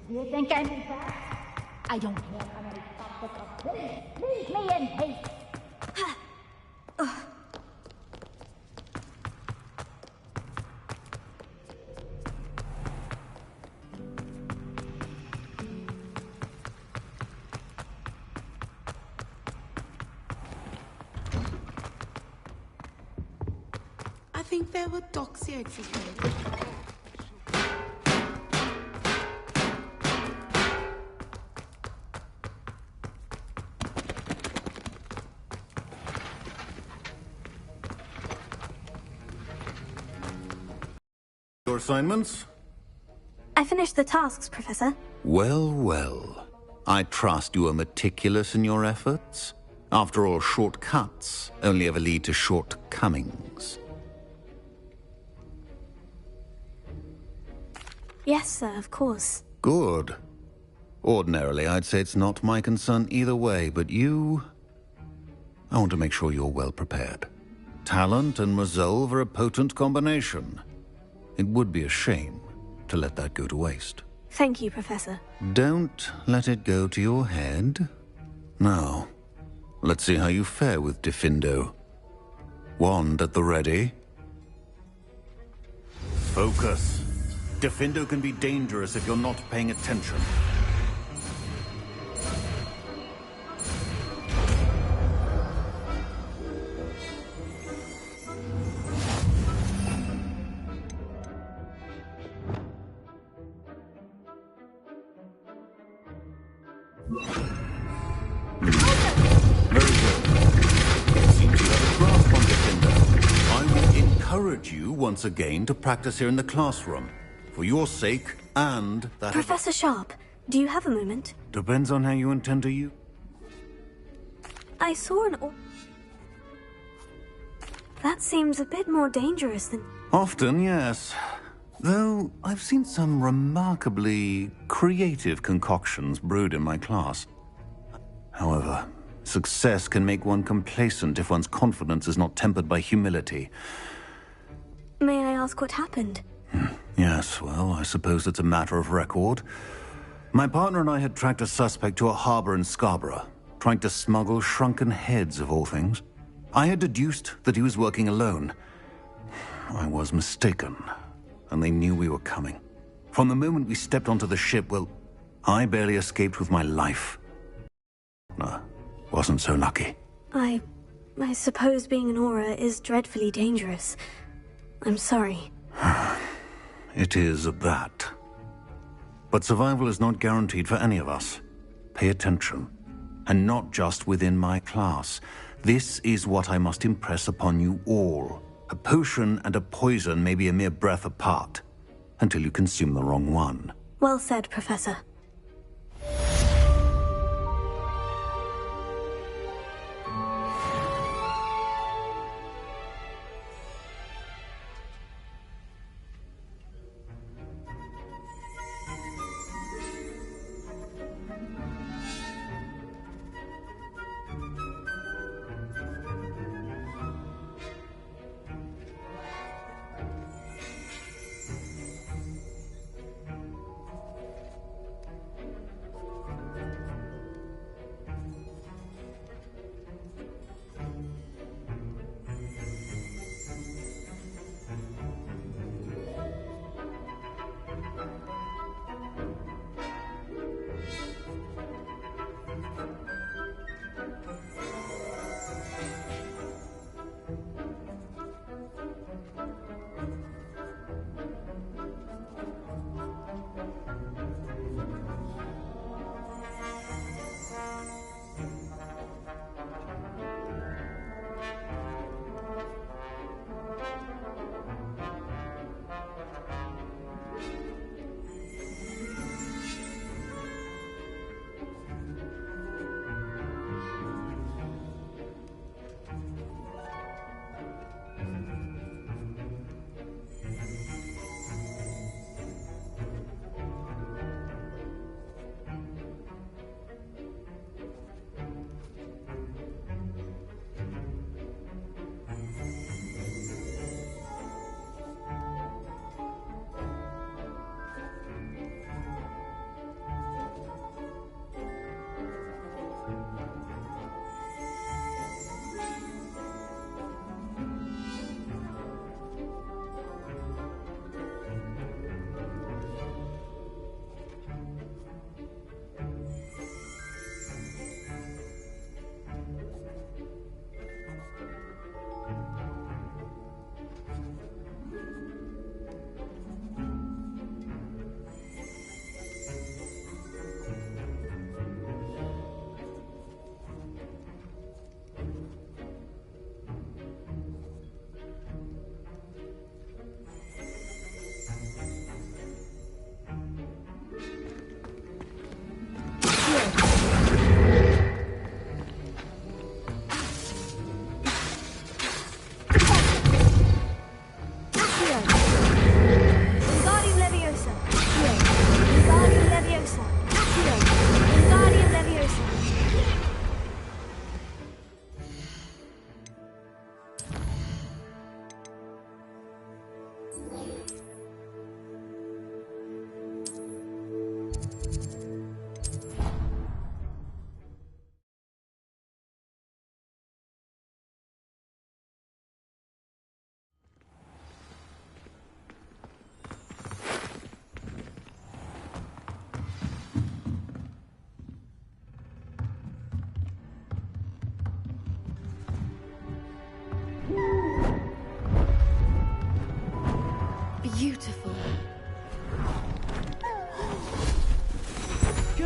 You think I'm fast? I don't care how many obstacles. Leave me in peace. I think there were doxy executed. Your assignments? I finished the tasks, Professor. Well, well. I trust you are meticulous in your efforts. After all, shortcuts only ever lead to shortcomings. Yes, sir, of course. Good. Ordinarily, I'd say it's not my concern either way, but you... I want to make sure you're well prepared. Talent and resolve are a potent combination. It would be a shame to let that go to waste. Thank you, Professor. Don't let it go to your head. Now, let's see how you fare with Diffindo. Wand at the ready. Focus. Diffindo can be dangerous if you're not paying attention. You once again to practice here in the classroom, for your sake and that Professor Sharp, do you have a moment? Depends on how you intend to use. I saw an that seems a bit more dangerous than... Often, yes. Though I've seen some remarkably creative concoctions brewed in my class. However, success can make one complacent if one's confidence is not tempered by humility. May I ask what happened? Yes, well, I suppose it's a matter of record. My partner and I had tracked a suspect to a harbor in Scarborough, trying to smuggle shrunken heads of all things. I had deduced that he was working alone. I was mistaken, and they knew we were coming. From the moment we stepped onto the ship, well, I barely escaped with my life. No, wasn't so lucky. I suppose being an aura is dreadfully dangerous. I'm sorry. It is at that. But survival is not guaranteed for any of us. Pay attention. And not just within my class. This is what I must impress upon you all. A potion and a poison may be a mere breath apart, until you consume the wrong one. Well said, Professor.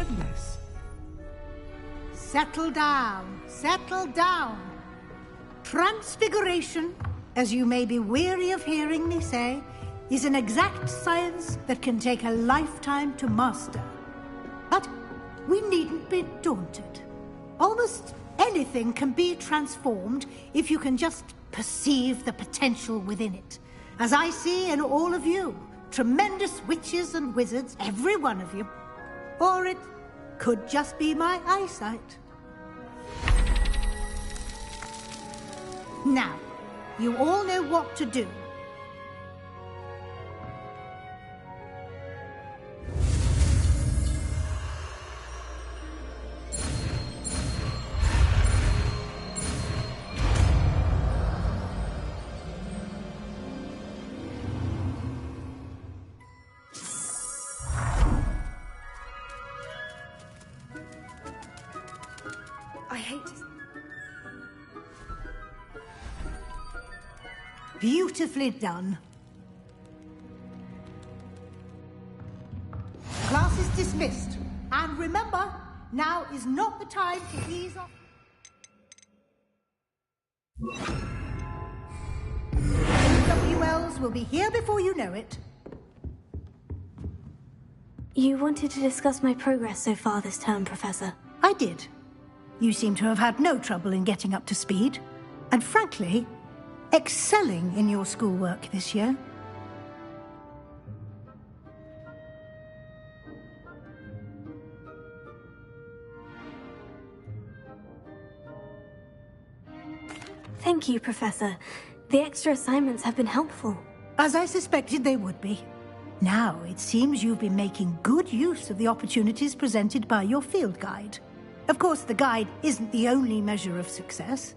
goodness. Settle down, settle down. Transfiguration, as you may be weary of hearing me say, is an exact science that can take a lifetime to master. But we needn't be daunted. Almost anything can be transformed if you can just perceive the potential within it. As I see in all of you, tremendous witches and wizards, every one of you. Or it could just be my eyesight. Now, you all know what to do. I hate it. Beautifully done. Class is dismissed. And remember, now is not the time to ease off. WLs will be here before you know it. You wanted to discuss my progress so far this term, Professor. I did. You seem to have had no trouble in getting up to speed. And frankly, excelling in your schoolwork this year. Thank you, Professor. The extra assignments have been helpful. As I suspected they would be. Now, it seems you've been making good use of the opportunities presented by your field guide. Of course, the guide isn't the only measure of success.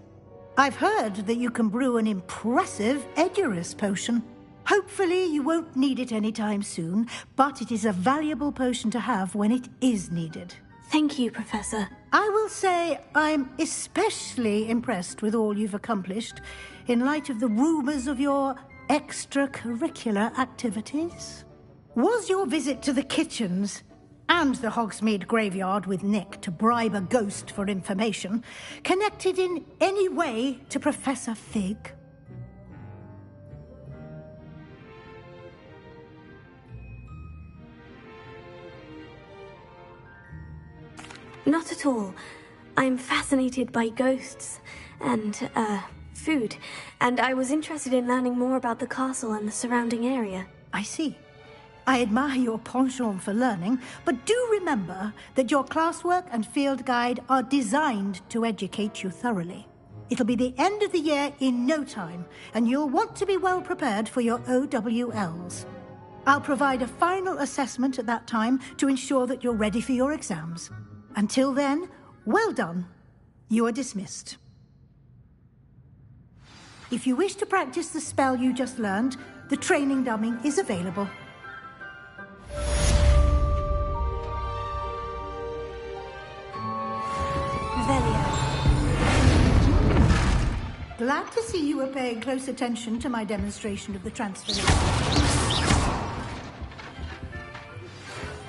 I've heard that you can brew an impressive Edurus potion. Hopefully, you won't need it anytime soon, but it is a valuable potion to have when it is needed. Thank you, Professor. I will say I'm especially impressed with all you've accomplished in light of the rumors of your extracurricular activities. Was your visit to the kitchens and the Hogsmeade graveyard with Nick to bribe a ghost for information connected in any way to Professor Fig? Not at all. I'm fascinated by ghosts and, food, and I was interested in learning more about the castle and the surrounding area. I see. I admire your penchant for learning, but do remember that your classwork and field guide are designed to educate you thoroughly. It'll be the end of the year in no time, and you'll want to be well prepared for your OWLs. I'll provide a final assessment at that time to ensure that you're ready for your exams. Until then, well done. You are dismissed. If you wish to practice the spell you just learned, the training dummy is available. Glad to see you were paying close attention to my demonstration of the transformation.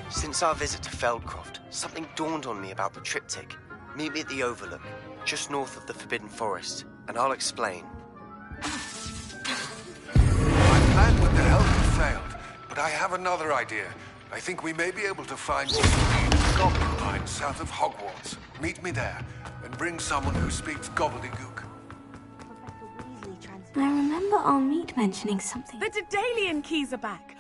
Since our visit to Feldcroft, something dawned on me about the triptych. Meet me at the Overlook, just north of the Forbidden Forest, and I'll explain. My plan with the helmet failed, but I have another idea. I think we may be able to find a goblin mine south of Hogwarts. Meet me there, and bring someone who speaks gobbledygook. I remember our meet mentioning something. The Daedalian keys are back.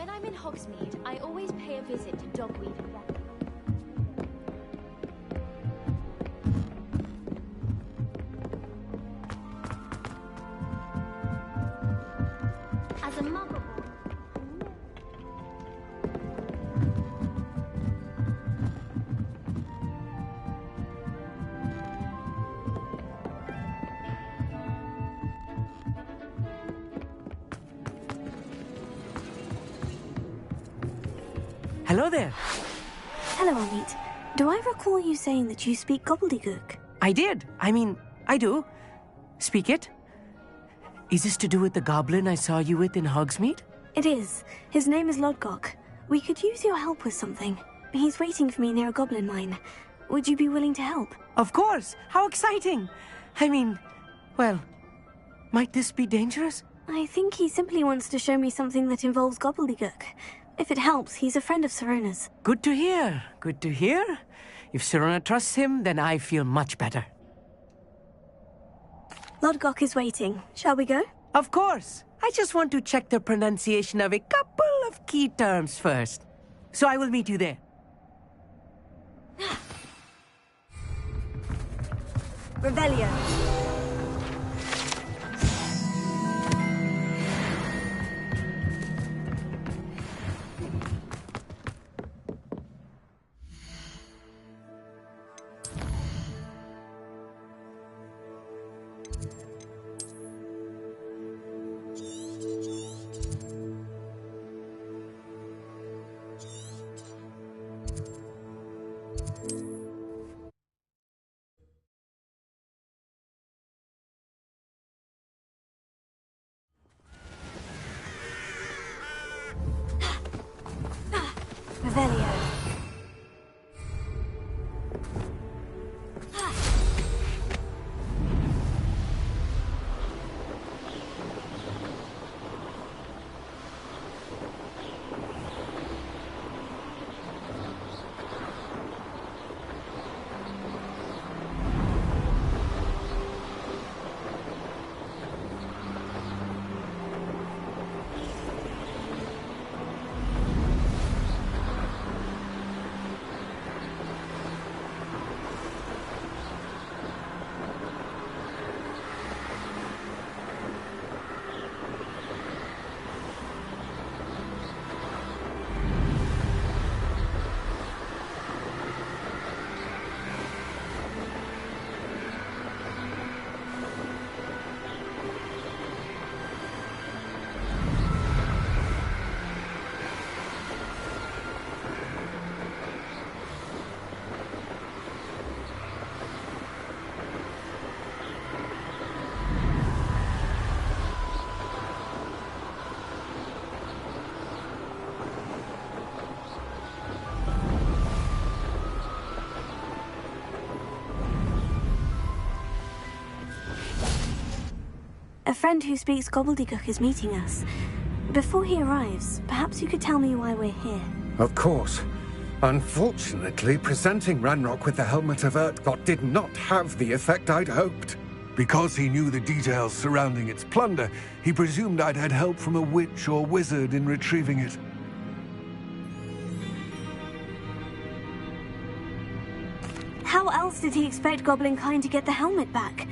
When I'm in Hogsmeade, I always pay a visit to Dogweed and Rock. As a muggle. Hello there. Hello, Amit. Do I recall you saying that you speak gobbledygook? I did. I do. Speak it. Is this to do with the goblin I saw you with in Hogsmeade? It is. His name is Lodgok. We could use your help with something. He's waiting for me near a goblin mine. Would you be willing to help? Of course. How exciting. Well, might this be dangerous? I think he simply wants to show me something that involves gobbledygook. If it helps, he's a friend of Sirona's. Good to hear. Good to hear. If Sirona trusts him, then I feel much better. Lodgok is waiting. Shall we go? Of course. I just want to check the pronunciation of a couple of key terms first. So I will meet you there. Revelio. Revelio. A friend who speaks gobbledygook is meeting us. Before he arrives, perhaps you could tell me why we're here. Of course. Unfortunately, presenting Ranrock with the Helmet of Urtkot did not have the effect I'd hoped. Because he knew the details surrounding its plunder, he presumed I'd had help from a witch or wizard in retrieving it. How else did he expect Goblinkind to get the helmet back?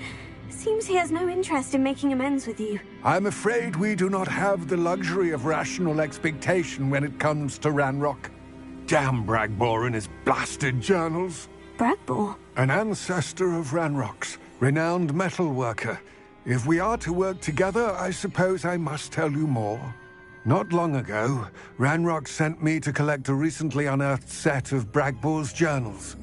Seems he has no interest in making amends with you. I'm afraid we do not have the luxury of rational expectation when it comes to Ranrock. Damn Bragbor and his blasted journals. Bragbor? An ancestor of Ranrock's, renowned metal worker. If we are to work together, I suppose I must tell you more. Not long ago, Ranrock sent me to collect a recently unearthed set of Bragbor's journals.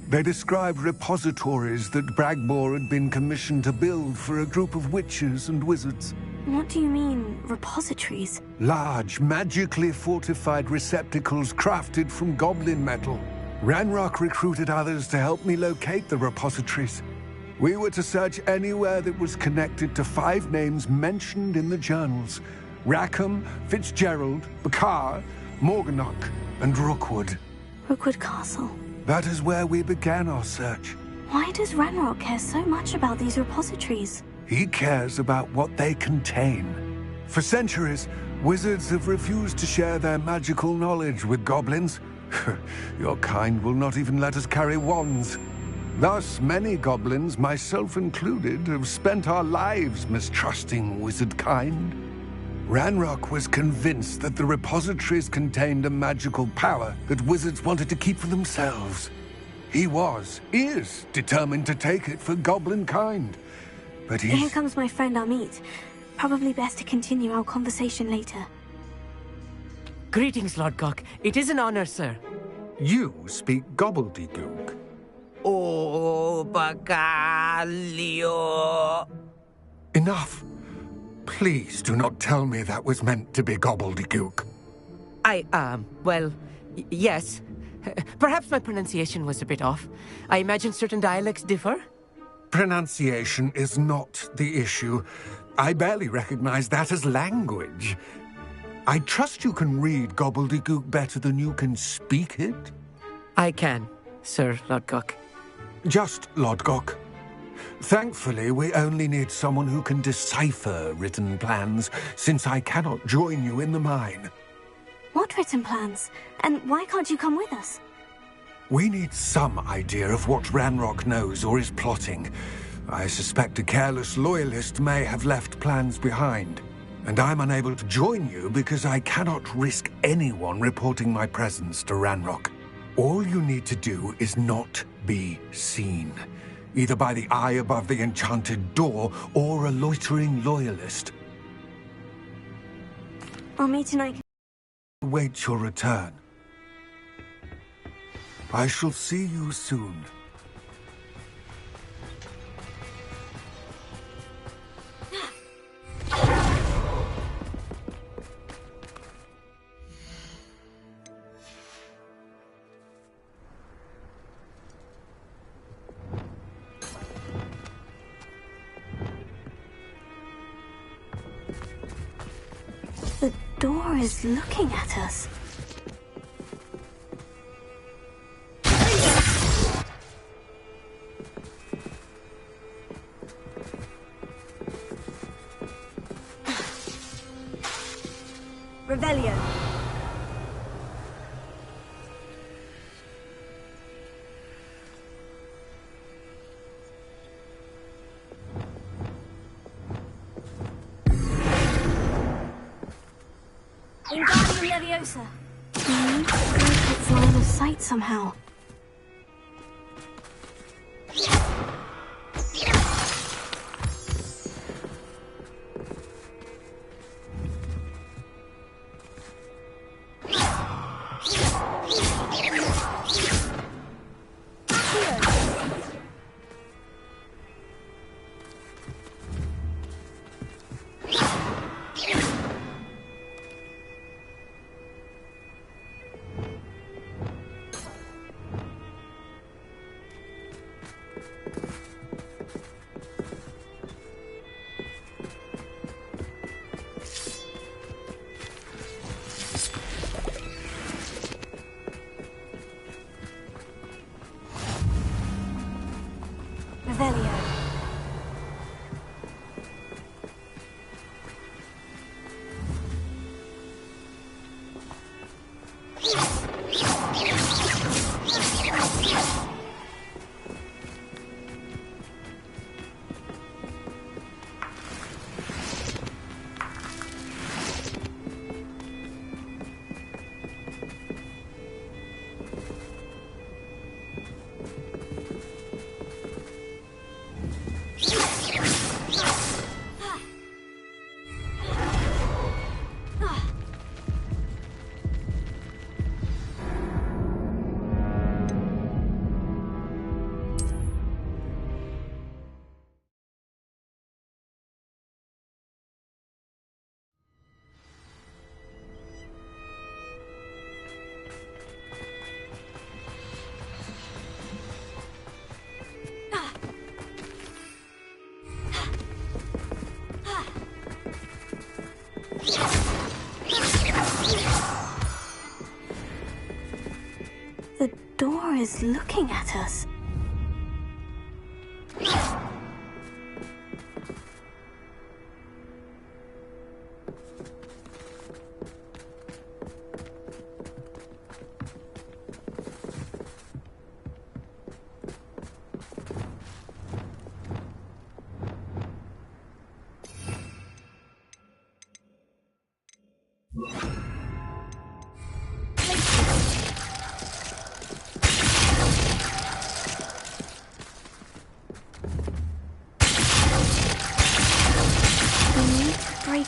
They described repositories that Bragbor had been commissioned to build for a group of witches and wizards. What do you mean, repositories? Large, magically fortified receptacles crafted from goblin metal. Ranrock recruited others to help me locate the repositories. We were to search anywhere that was connected to 5 names mentioned in the journals: Rackham, Fitzgerald, Bakar, Morganach, and Rookwood. Rookwood Castle. That is where we began our search. Why does Ranrock care so much about these repositories? He cares about what they contain. For centuries, Wizards have refused to share their magical knowledge with goblins. Your kind will not even let us carry wands. Thus, many goblins, myself included, have spent our lives mistrusting wizard kind. Ranrock was convinced that the repositories contained a magical power that wizards wanted to keep for themselves. He is determined to take it for goblin kind. But Here comes my friend Amit. Probably best to continue our conversation later. Greetings, Lord Gok. It is an honor, sir. You speak gobbledygook. Oh, Bacalio. Enough. Please do not tell me that was meant to be gobbledygook. Well, yes. Perhaps my pronunciation was a bit off. I imagine certain dialects differ. Pronunciation is not the issue. I barely recognize that as language. I trust you can read gobbledygook better than you can speak it? I can, Sir Lord Gok. Just Lord Gok. Thankfully, we only need someone who can decipher written plans, since I cannot join you in the mine. What written plans? And why can't you come with us? We need some idea of what Ranrock knows or is plotting. I suspect a careless loyalist may have left plans behind. And I'm unable to join you because I cannot risk anyone reporting my presence to Ranrock. All you need to do is not be seen, either by the eye above the enchanted door or a loitering loyalist. Amit and I can... Wait your return. I shall see you soon. The door is looking at us. Revelio. Wingardium Leviosa. It's line of sight somehow. Revelio. The door is looking at us.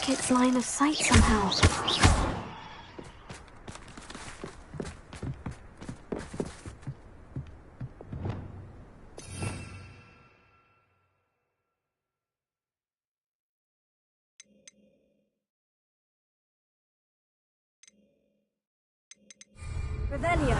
break its line of sight somehow. Revelio.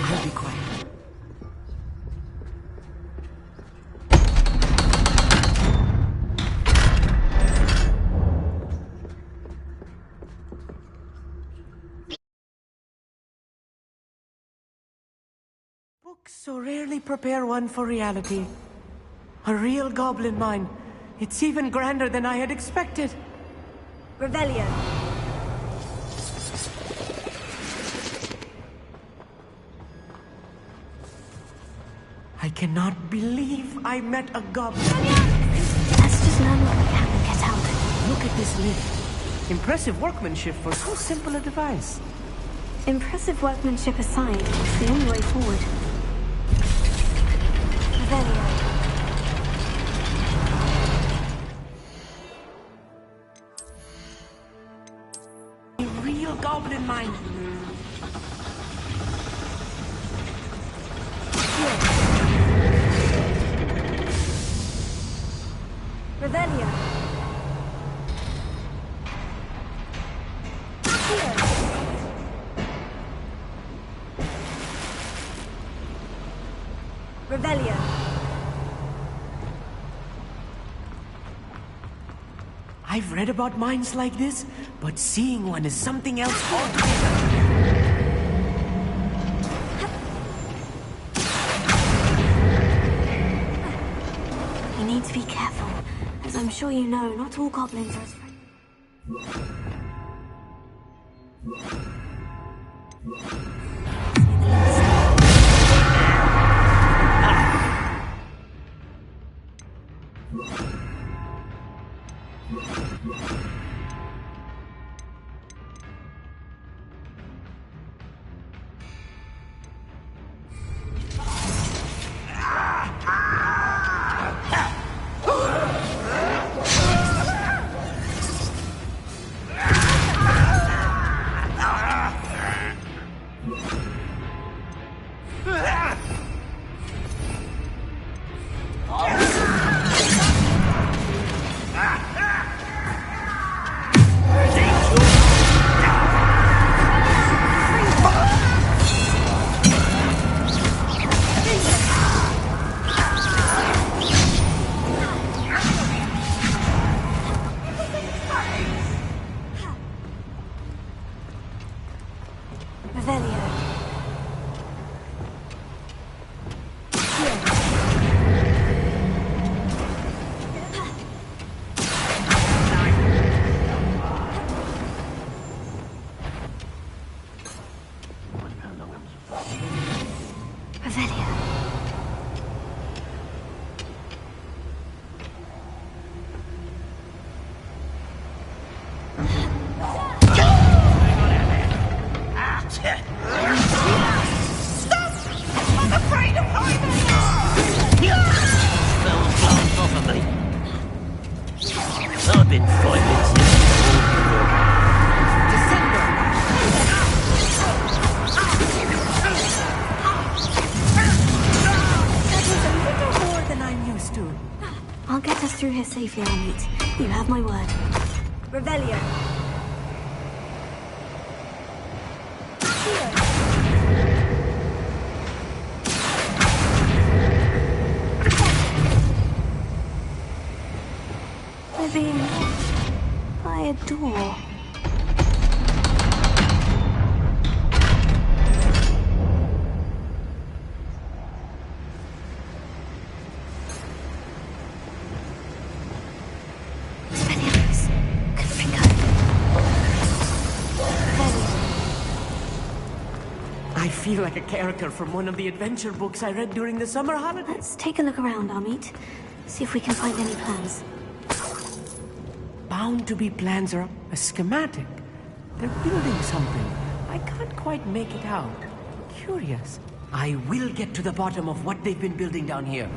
I'll be quiet. Books so rarely prepare one for reality. A real goblin mine. It's even grander than I had expected. Revelio. I cannot believe I met a goblin. Let's just learn what we can and get out. Look at this lid. Impressive workmanship for so simple a device. Impressive workmanship aside, it's the only way forward. Revelio. A real goblin mine. Revelio. Here. Revelio. I've read about mines like this, but seeing one is something else altogether. You need to be careful. As I'm sure you know, not all goblins are as friendly. us through here safely, Amit. You have my word. Revelio. We're being watched by a door. I feel like a character from one of the adventure books I read during the summer holidays. Let's take a look around, Amit. See if we can find any plans. Bound to be plans or a schematic. They're building something. I can't quite make it out. Curious. I will get to the bottom of what they've been building down here.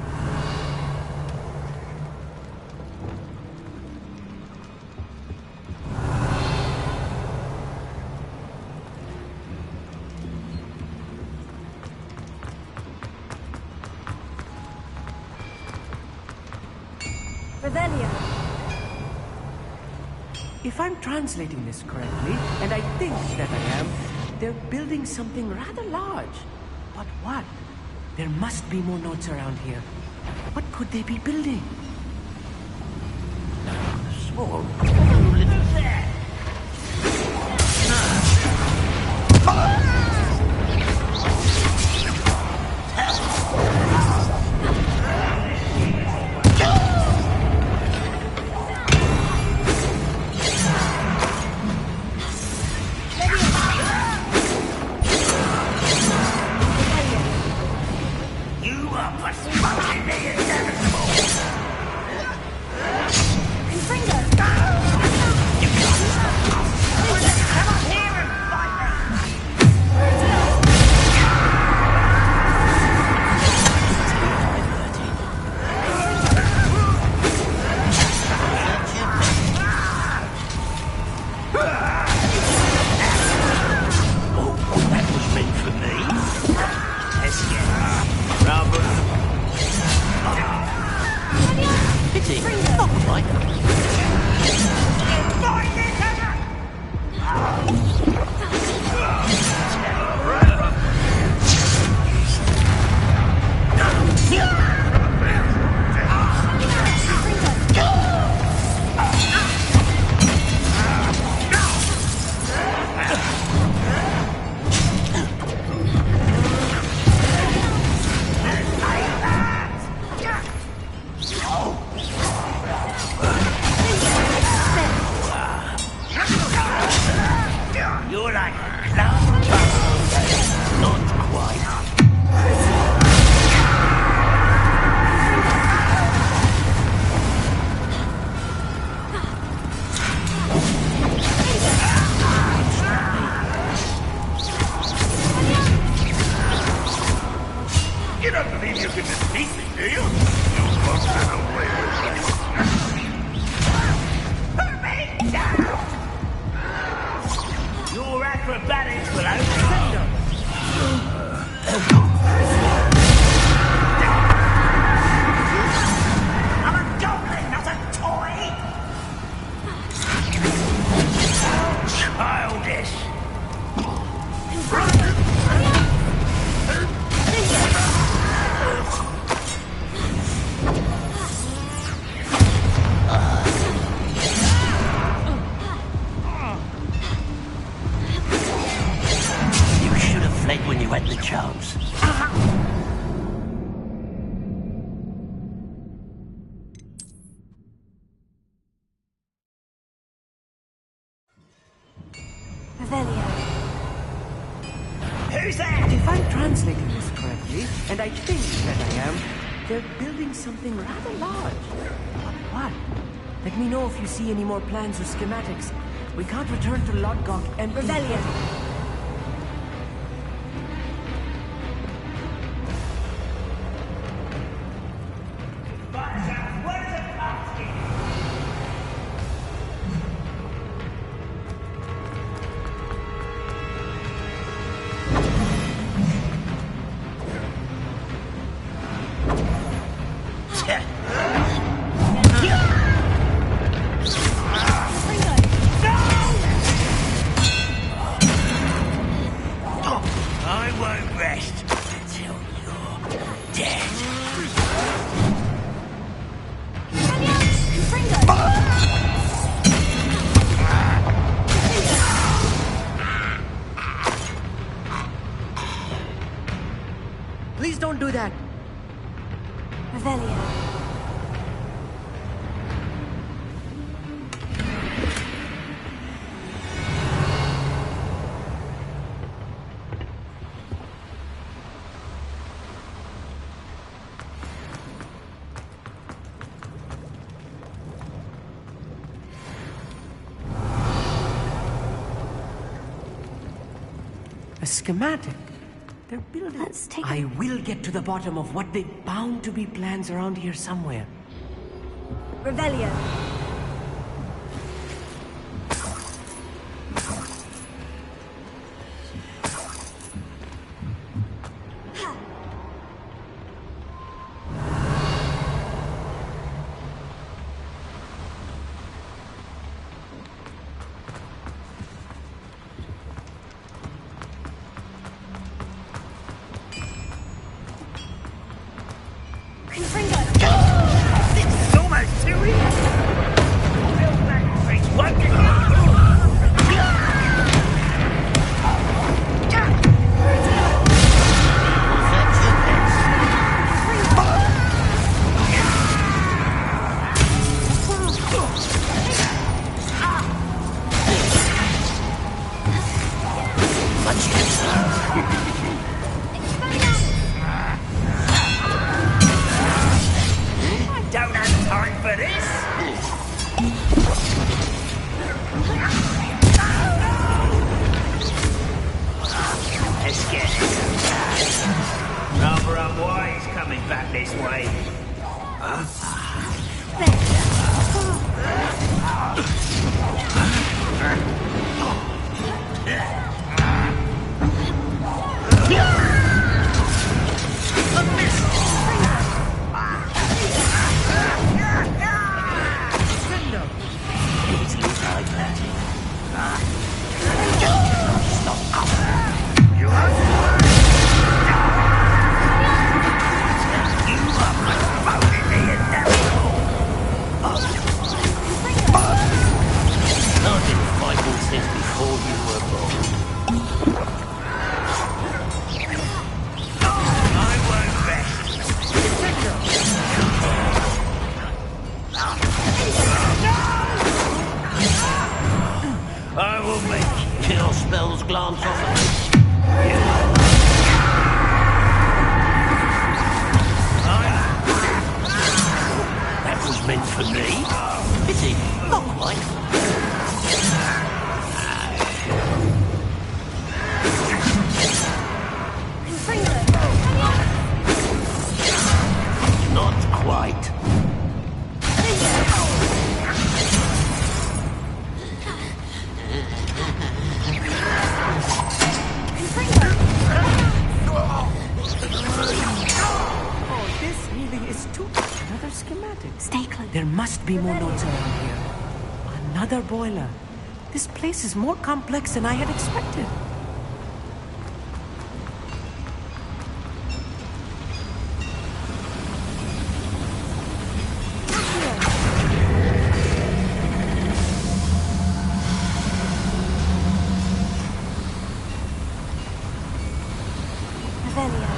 Revelio. If I'm translating this correctly, and I think that I am, they're building something rather large. But what? There must be more notes around here. What could they be building? Small. Oh, look at that. Who's that? If I'm translating this correctly, and I think that I am, they're building something rather large. But what? Let me know if you see any more plans or schematics. We can't return to Lodgok and... Rebellion. Revelio. A schematic. They're building. Let's take I will get to the bottom of what they bound to be plans around here somewhere. Revelio. It's almost too easy. I don't have time for this. Let's get it. Rather unwise coming back this way. I will make you. Kill spells glance off of me. That was meant for me. Is it? Not quite. Not quite. Oh, this really is too much. Another schematic. Stay close. There must be more notes around here. Another boiler. This place is more complex than I had expected. Revelio.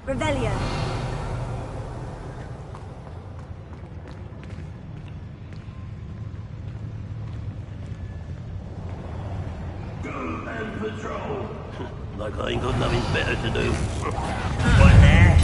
Revelio. And patrol. Like I ain't got nothing better to do. What there?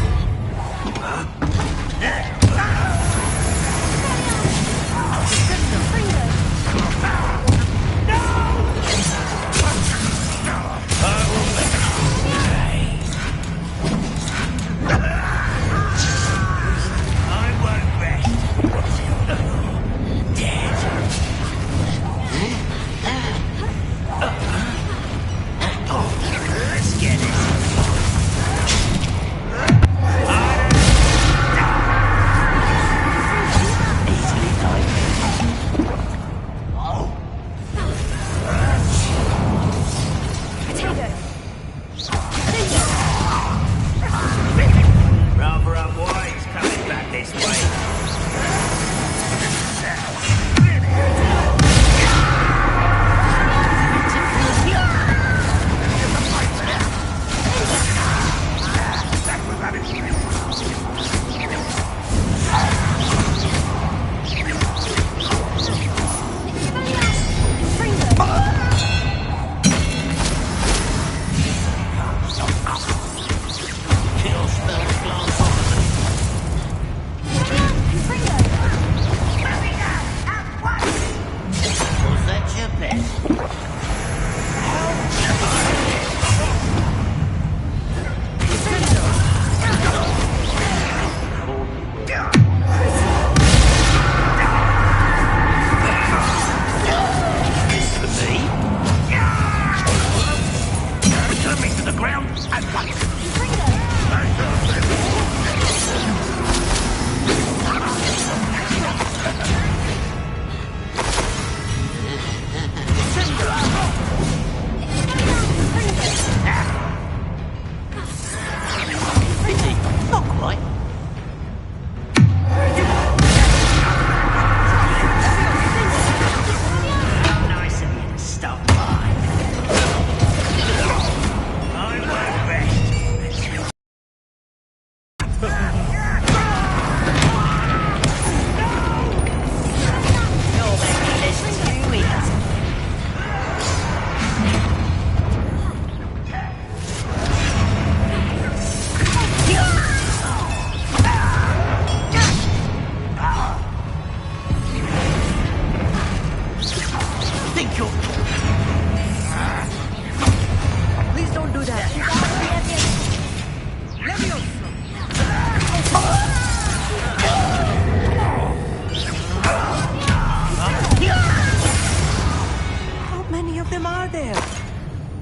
there!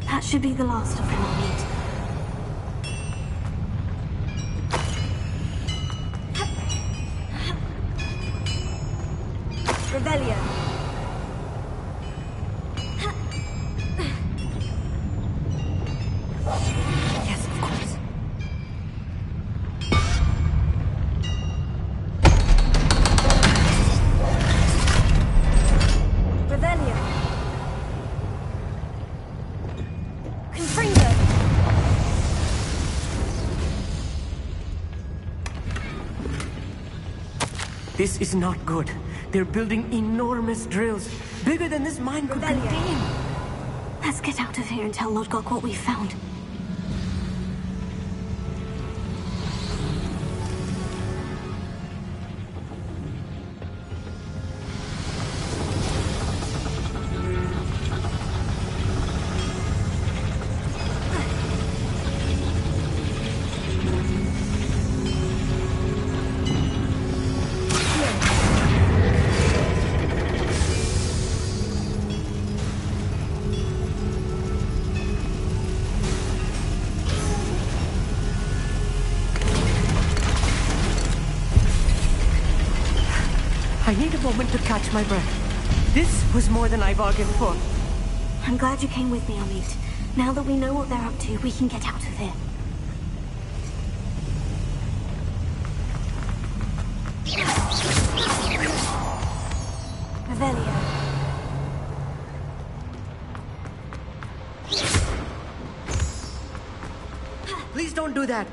That should be the last of them, Amit. Revelio. Yes, of course. Revelio. Confringo. This is not good. They're building enormous drills, bigger than this mine could contain. Let's get out of here and tell Lodgok what we found. I need a moment to catch my breath. This was more than I bargained for. I'm glad you came with me, Amit. Now that we know what they're up to, we can get out of here. Revelio. Please don't do that.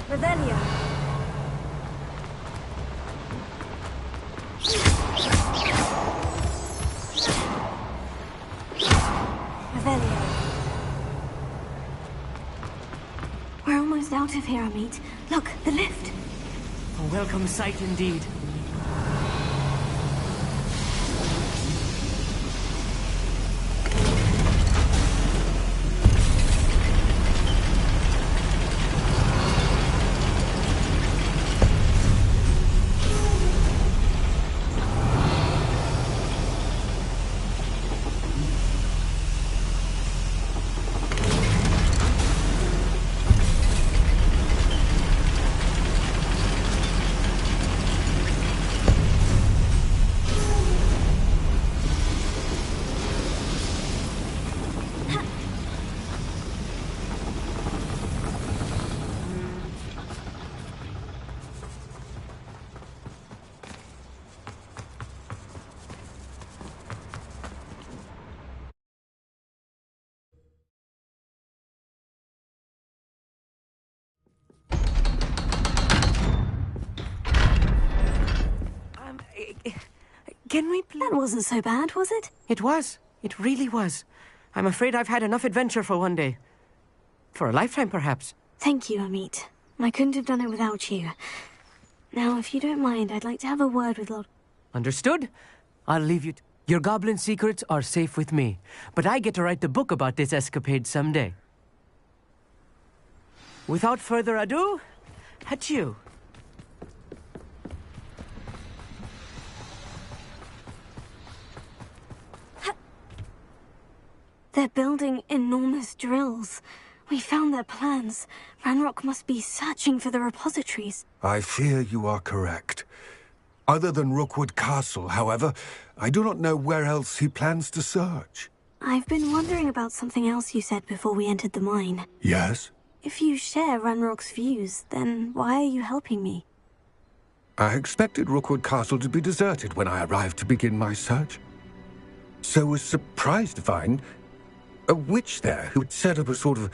Revelio. Revelio. We're almost out of here, Amit. Look, the lift. A welcome sight indeed. Can we please... That wasn't so bad, was it? It was. It really was. I'm afraid I've had enough adventure for one day. For a lifetime, perhaps. Thank you, Amit. I couldn't have done it without you. Now, if you don't mind, I'd like to have a word with Lord... Understood? I'll leave you... Your goblin secrets are safe with me, but I get to write the book about this escapade someday. Without further ado, adieu. They're building enormous drills. We found their plans. Ranrock must be searching for the repositories. I fear you are correct. Other than Rookwood Castle, however, I do not know where else he plans to search. I've been wondering about something else you said before we entered the mine. Yes? If you share Ranrock's views, then why are you helping me? I expected Rookwood Castle to be deserted when I arrived to begin my search. So was surprised to find a witch there who had set up a sort of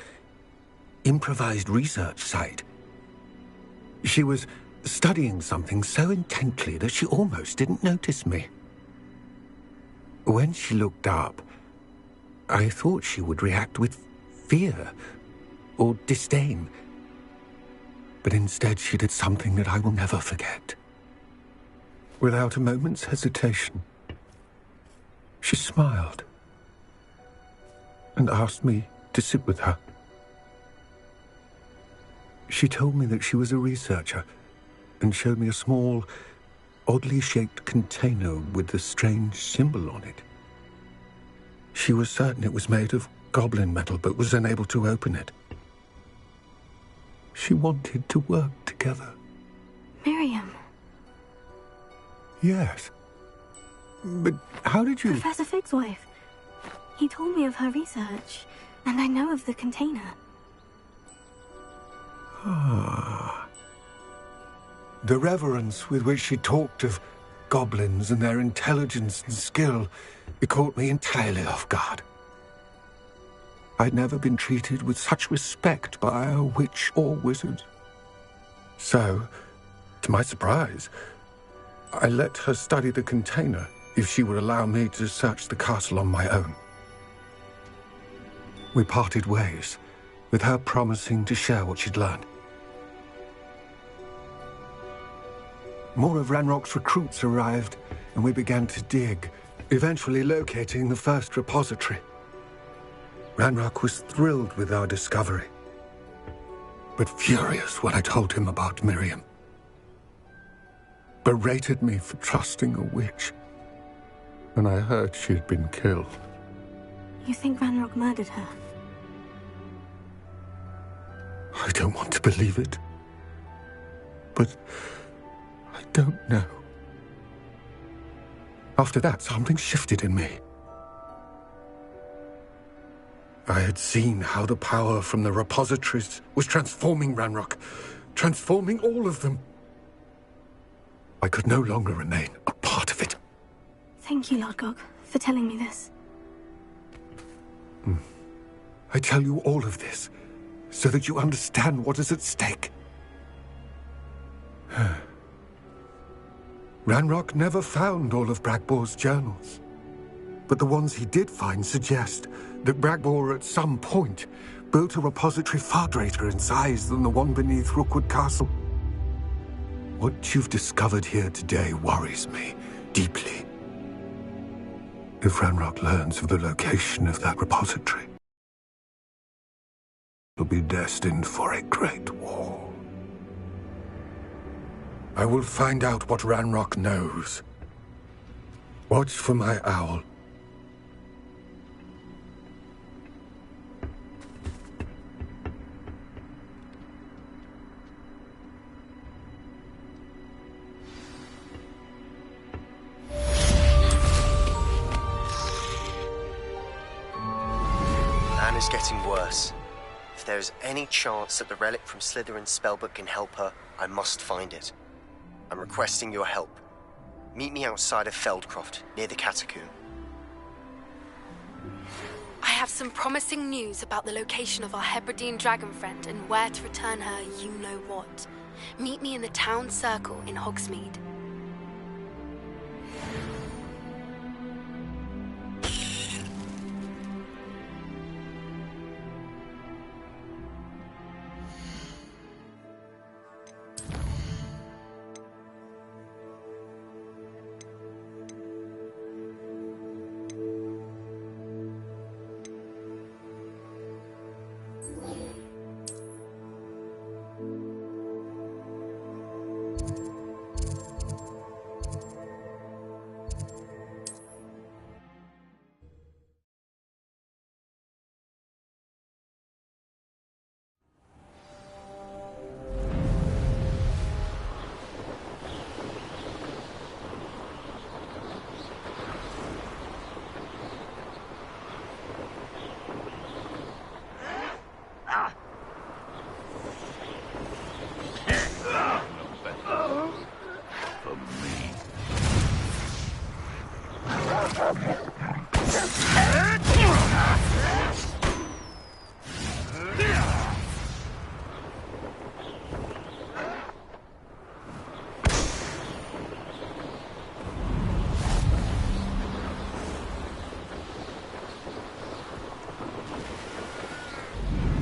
improvised research site. She was studying something so intently that she almost didn't notice me. When she looked up, I thought she would react with fear or disdain. But instead she did something that I will never forget. Without a moment's hesitation, she smiled and asked me to sit with her. She told me that she was a researcher and showed me a small, oddly shaped container with the strange symbol on it. She was certain it was made of goblin metal, but was unable to open it. She wanted to work together. Miriam. Yes. But how did you... Professor Fig's wife. He told me of her research, and I know of the container. Ah. The reverence with which she talked of goblins and their intelligence and skill, it caught me entirely off guard. I'd never been treated with such respect by a witch or wizard. So, to my surprise, I let her study the container if she would allow me to search the castle on my own. We parted ways, with her promising to share what she'd learned. More of Ranrock's recruits arrived, and we began to dig, eventually locating the first repository. Ranrock was thrilled with our discovery, but furious when I told him about Miriam. Berated me for trusting a witch, and I heard she'd been killed. You think Ranrock murdered her? I don't want to believe it, but I don't know. After that, something shifted in me. I had seen how the power from the repositories was transforming Ranrock, transforming all of them. I could no longer remain a part of it. Thank you, Lord Gog, for telling me this. I tell you all of this so that you understand what is at stake. Ranrock never found all of Bragbor's journals, but the ones he did find suggest that Bragbor at some point built a repository far greater in size than the one beneath Rookwood Castle. What you've discovered here today worries me deeply. If Ranrock learns of the location of that repository, he'll be destined for a great war. I will find out what Ranrock knows. Watch for my owl. Anna's getting worse. If there is any chance that the relic from Slytherin's spellbook can help her, I must find it. I'm requesting your help. Meet me outside of Feldcroft, near the Catacomb. I have some promising news about the location of our Hebridean dragon friend and where to return her you-know-what. Meet me in the town circle in Hogsmeade.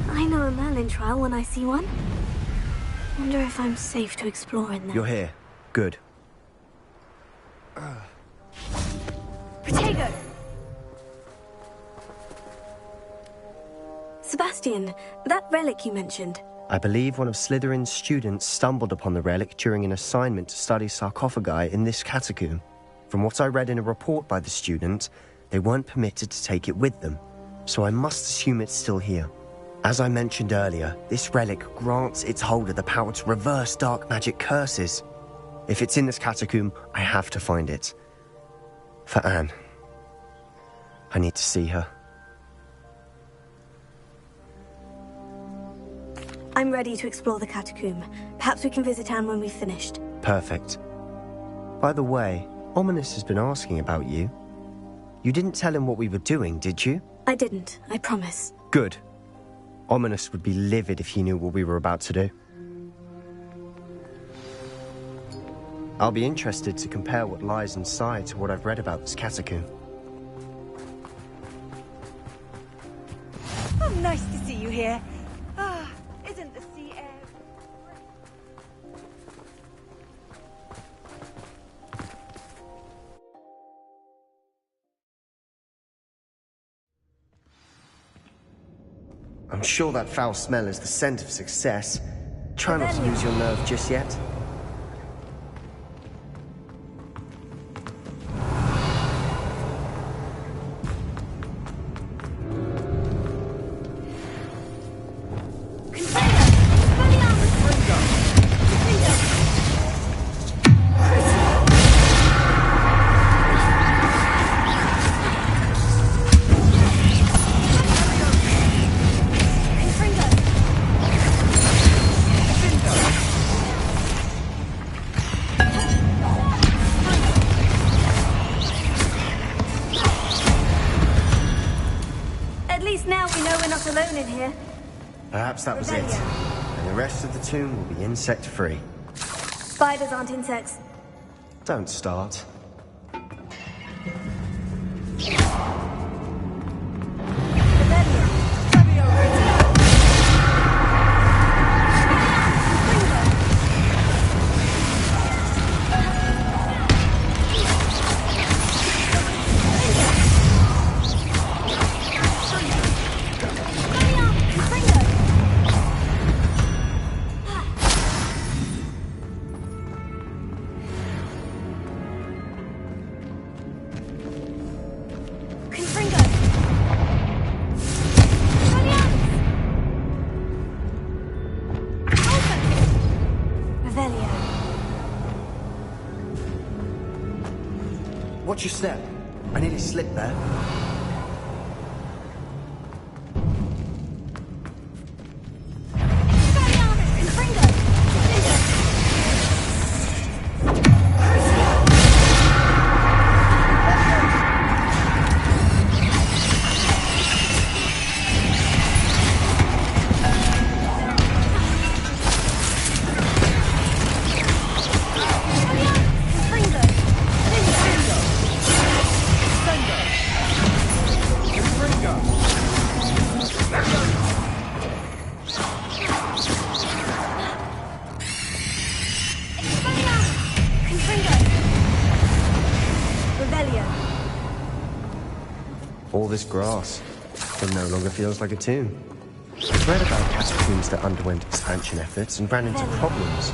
I know a Merlin trial when I see one. Wonder if I'm safe to explore in there. You're here. Good. Protego! Sebastian, that relic you mentioned, I believe one of Slytherin's students stumbled upon the relic during an assignment to study sarcophagi in this catacomb. From what I read in a report by the student, they weren't permitted to take it with them, so I must assume it's still here. As I mentioned earlier, this relic grants its holder the power to reverse dark magic curses. If it's in this catacomb, I have to find it. For Anne. I need to see her. I'm ready to explore the catacomb. Perhaps we can visit Anne when we've finished. Perfect. By the way, Ominous has been asking about you. You didn't tell him what we were doing, did you? I didn't, I promise. Good. Ominous would be livid if he knew what we were about to do. I'll be interested to compare what lies inside to what I've read about this catacomb. Oh, nice to see you here. Ah, isn't the sea air... I'm sure that foul smell is the scent of success. Try not to lose your nerve just yet. Perhaps that was it. And the rest of the tomb will be insect-free. Spiders aren't insects. Don't start. Watch your step. I nearly slipped there. All this grass. It no longer feels like a tomb. I've read about catacombs that underwent expansion efforts and ran into problems.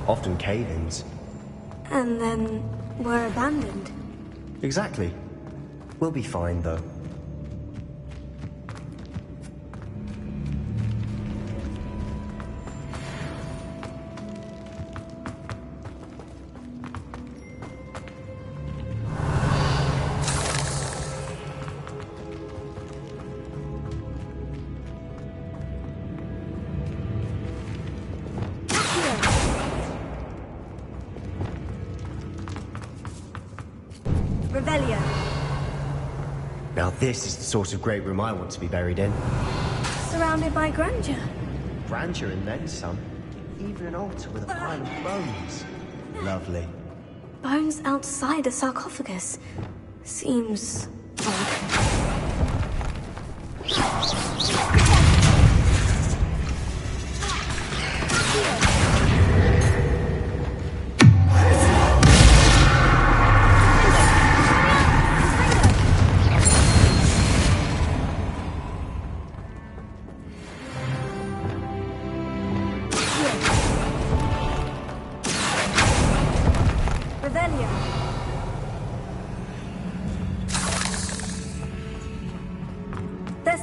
Often cave-ins. And then were abandoned. Exactly. We'll be fine, though. Now this is the sort of great room I want to be buried in. Surrounded by grandeur. Grandeur and then some. Even an altar with a pile of bones. Lovely. Bones outside a sarcophagus. Seems odd.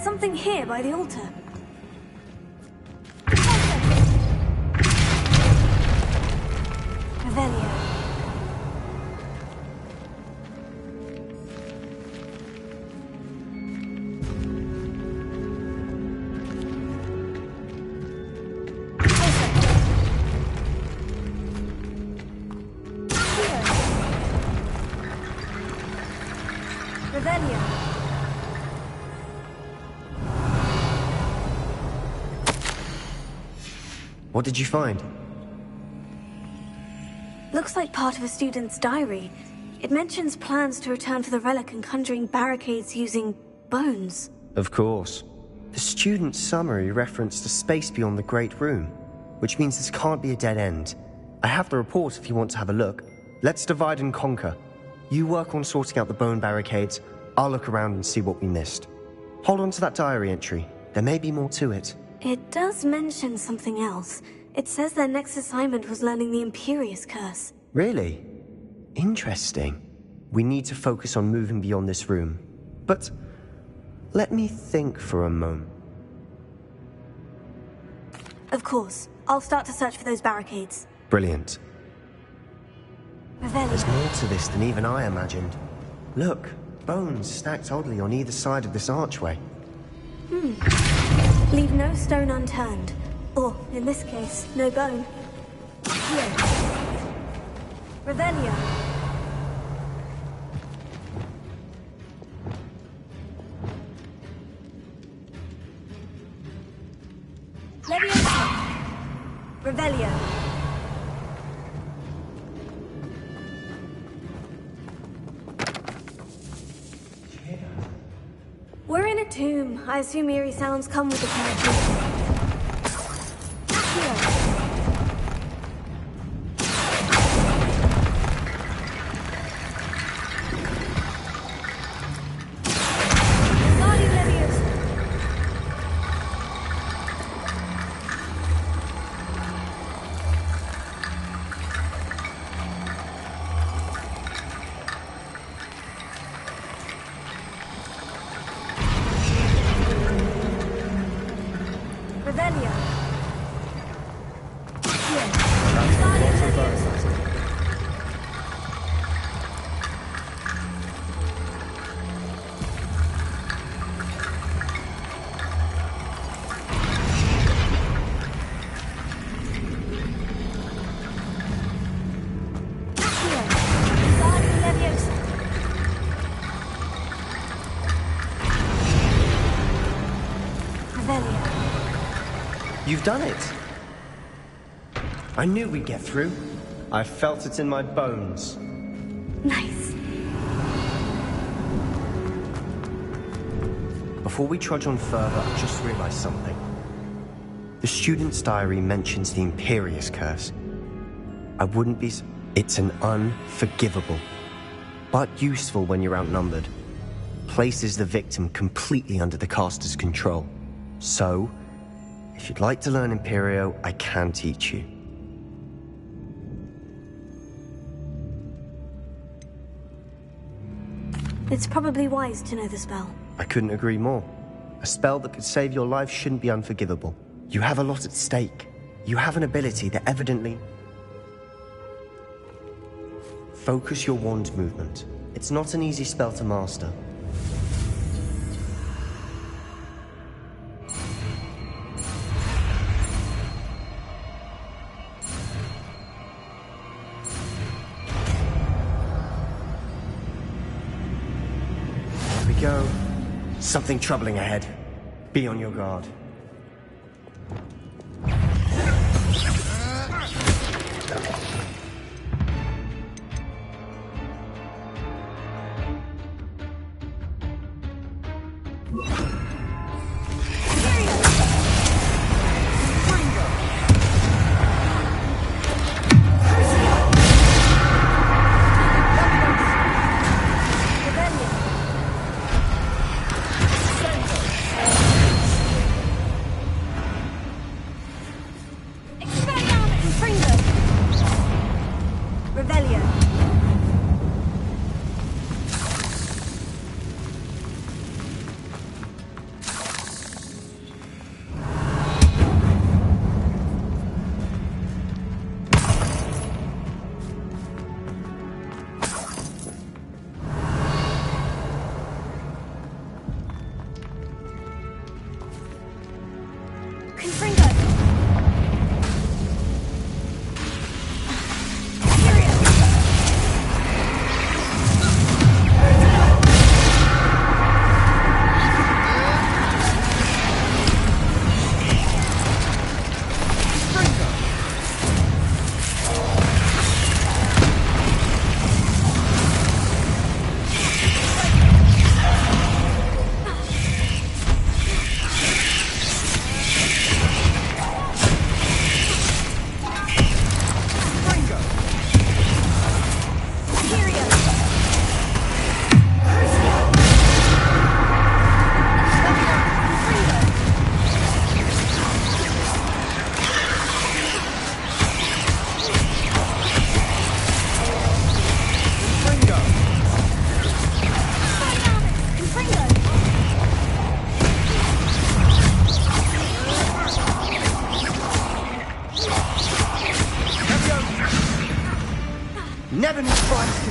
something here by the altar. Revelio. What did you find? Looks like part of a student's diary. It mentions plans to return for the relic and conjuring barricades using bones. Of course. The student's summary referenced a space beyond the Great Room, which means this can't be a dead end. I have the report if you want to have a look. Let's divide and conquer. You work on sorting out the bone barricades. I'll look around and see what we missed. Hold on to that diary entry. There may be more to it. It does mention something else. It says their next assignment was learning the Imperious Curse. Really? Interesting. We need to focus on moving beyond this room. But let me think for a moment. Of course. I'll start to search for those barricades. Brilliant. Revelio. There's more to this than even I imagined. Look, bones stacked oddly on either side of this archway. Leave no stone unturned. Or, in this case, no bone. Here. Revelio. Leviosa. Revelio. We're in a tomb. I assume eerie sounds come with the character. You've done it! I knew we'd get through. I felt it in my bones. Nice. Before we trudge on further, I just realized something. The student's diary mentions the Imperious Curse. I wouldn't be... It's an unforgivable, but useful when you're outnumbered. Places the victim completely under the caster's control. So, if you'd like to learn Imperio, I can teach you. It's probably wise to know the spell. I couldn't agree more. A spell that could save your life shouldn't be unforgivable. You have a lot at stake. You have an ability that evidently... Focus your wand movement. It's not an easy spell to master. There we go. Something troubling ahead. Be on your guard.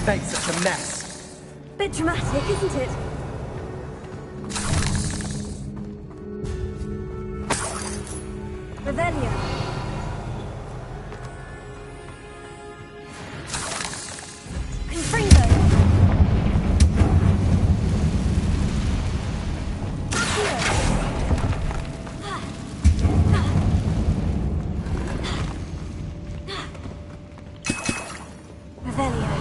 make such a mess? Bit dramatic, isn't it? Revelio. Confringo. Revelio.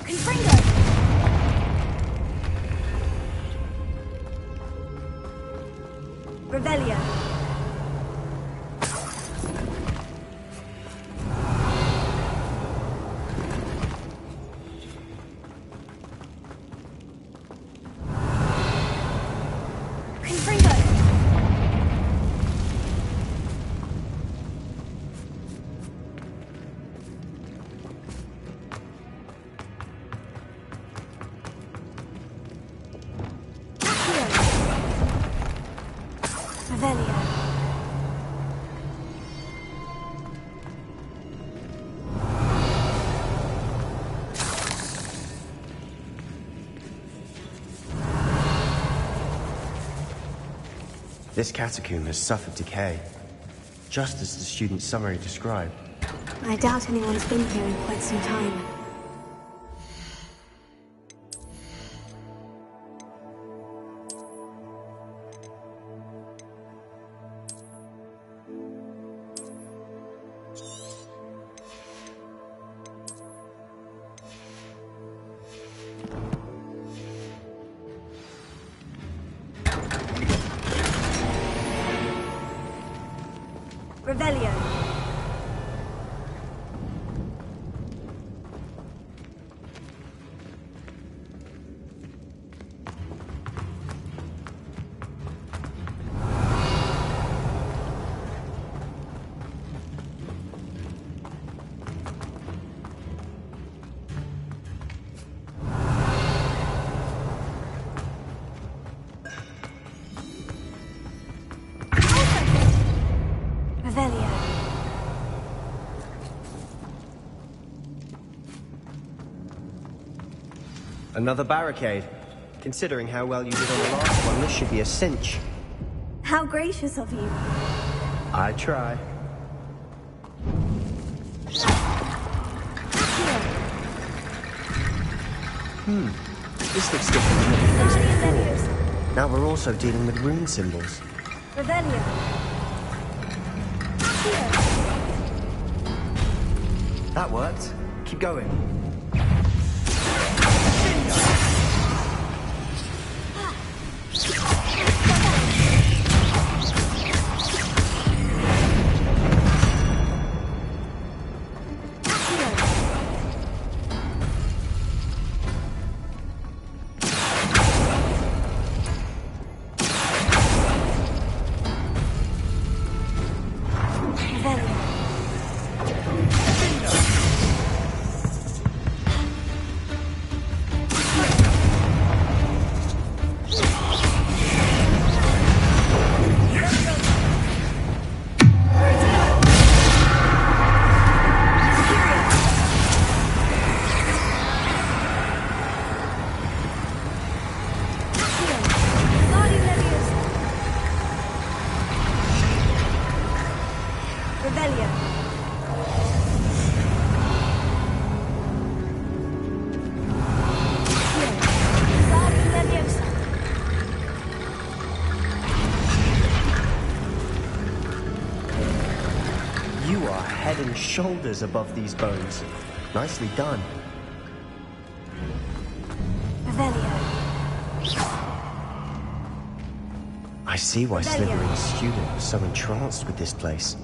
Confringo. Revelio. Confringo. Revelio. This catacomb has suffered decay, just as the student's summary described. I doubt anyone's been here in quite some time. Revelio. Revelio. Another barricade. Considering how well you did on the last one, this should be a cinch. How gracious of you. I try. This looks different from what we faced before. Now we're also dealing with rune symbols. Revelio. That worked. Keep going. You are head and shoulders above these bones. Nicely done. Revelio. I see why Slytherin's student was so entranced with this place.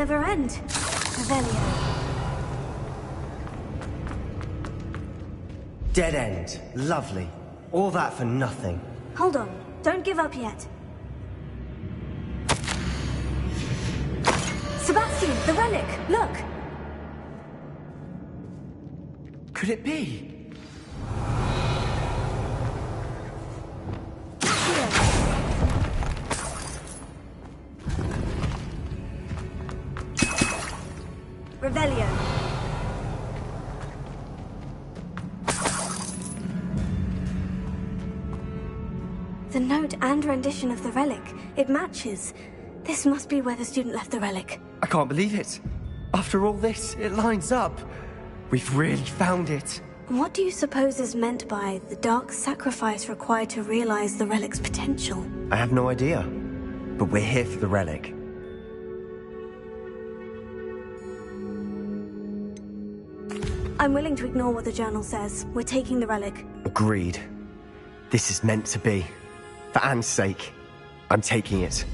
never end. Revelio. Dead end. Lovely. All that for nothing. Hold on. Don't give up yet. Sebastian, the relic! Look! Could it be? Revelio. The note and rendition of the relic. It matches. This must be where the student left the relic. I can't believe it. After all this, it lines up. We've really found it. What do you suppose is meant by the dark sacrifice required to realize the relic's potential? I have no idea. But we're here for the relic. I'm willing to ignore what the journal says. We're taking the relic. Agreed. This is meant to be. For Anne's sake, I'm taking it.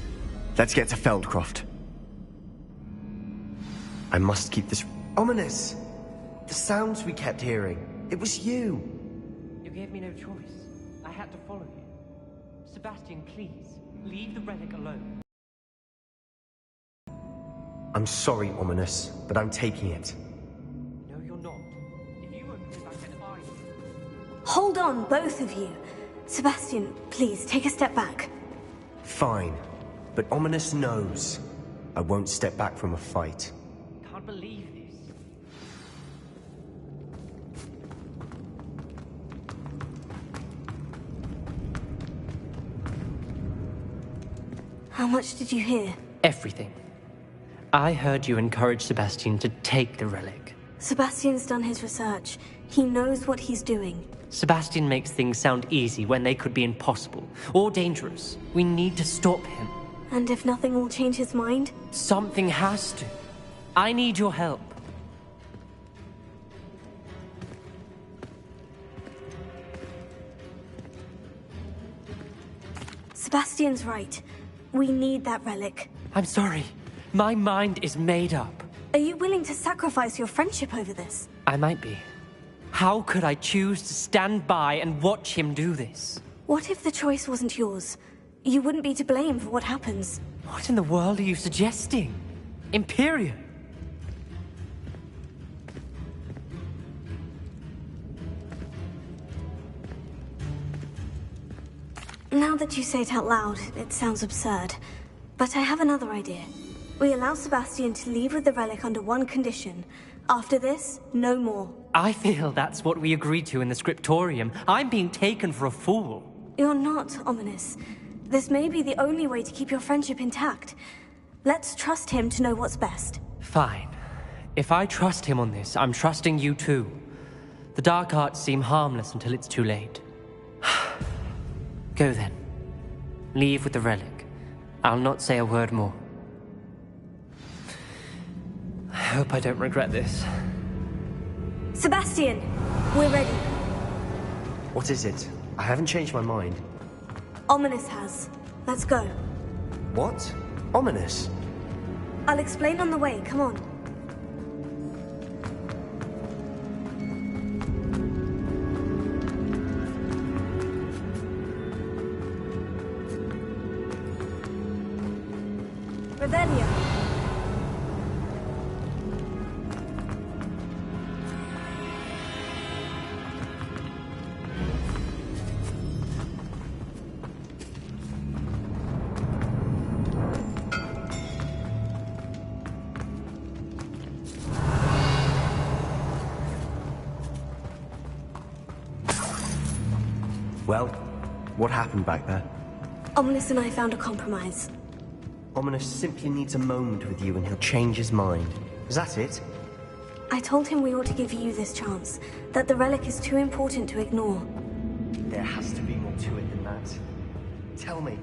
Let's get to Feldcroft. I must keep this ominous. The sounds we kept hearing. It was you. You gave me no choice. I had to follow you. Sebastian, please, leave the relic alone. I'm sorry, Ominous, but I'm taking it. No, you're not. If you won't give it back, then I will. Hold on, both of you. Sebastian, please, take a step back. Fine. But Ominous knows. I won't step back from a fight. Can't believe this. How much did you hear? Everything. I heard you encourage Sebastian to take the relic. Sebastian's done his research. He knows what he's doing. Sebastian makes things sound easy when they could be impossible or dangerous. We need to stop him. And if nothing will change his mind? Something has to. I need your help. Sebastian's right. We need that relic. I'm sorry. My mind is made up. Are you willing to sacrifice your friendship over this? I might be. How could I choose to stand by and watch him do this? What if the choice wasn't yours? You wouldn't be to blame for what happens. What in the world are you suggesting? Imperium? Now that you say it out loud, it sounds absurd. But I have another idea. We allow Sebastian to leave with the relic under one condition. After this, no more. I feel that's what we agreed to in the scriptorium. I'm being taken for a fool. You're not, Ominous. This may be the only way to keep your friendship intact. Let's trust him to know what's best. Fine. If I trust him on this, I'm trusting you too. The dark arts seem harmless until it's too late. Go then. Leave with the relic. I'll not say a word more. I hope I don't regret this. Sebastian, we're ready. What is it? I haven't changed my mind. Ominous has. Let's go. What? Ominous? I'll explain on the way. Come on. Revelio. Well, what happened back there? Ominous and I found a compromise. Ominous simply needs a moment with you and he'll change his mind. Is that it? I told him we ought to give you this chance, that the relic is too important to ignore. There has to be more to it than that. Tell me.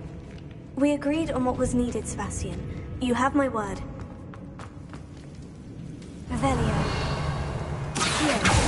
We agreed on what was needed, Sebastian. You have my word. Revelio. Here.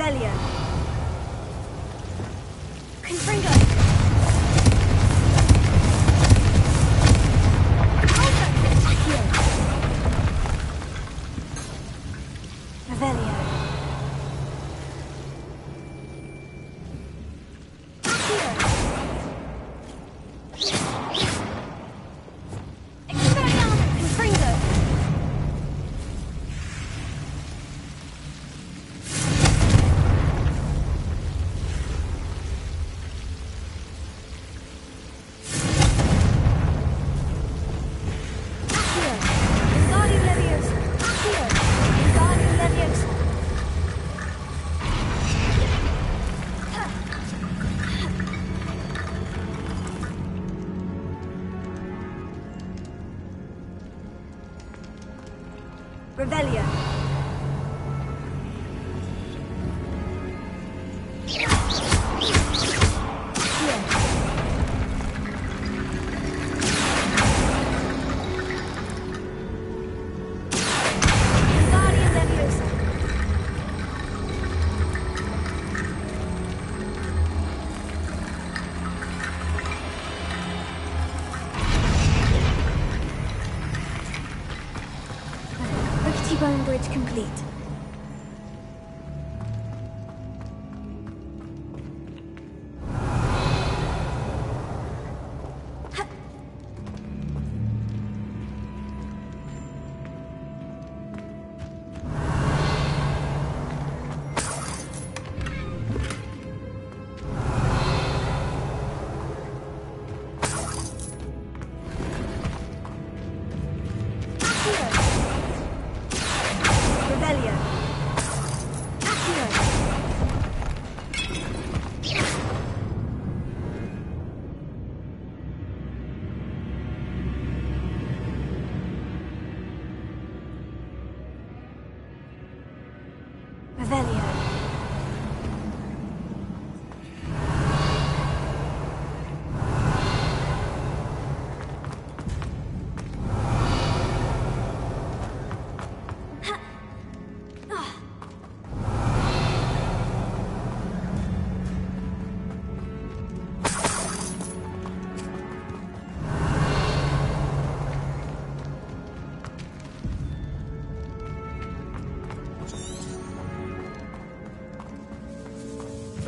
Revelio. Confringo. Revelio. Revelio. Bone bridge complete.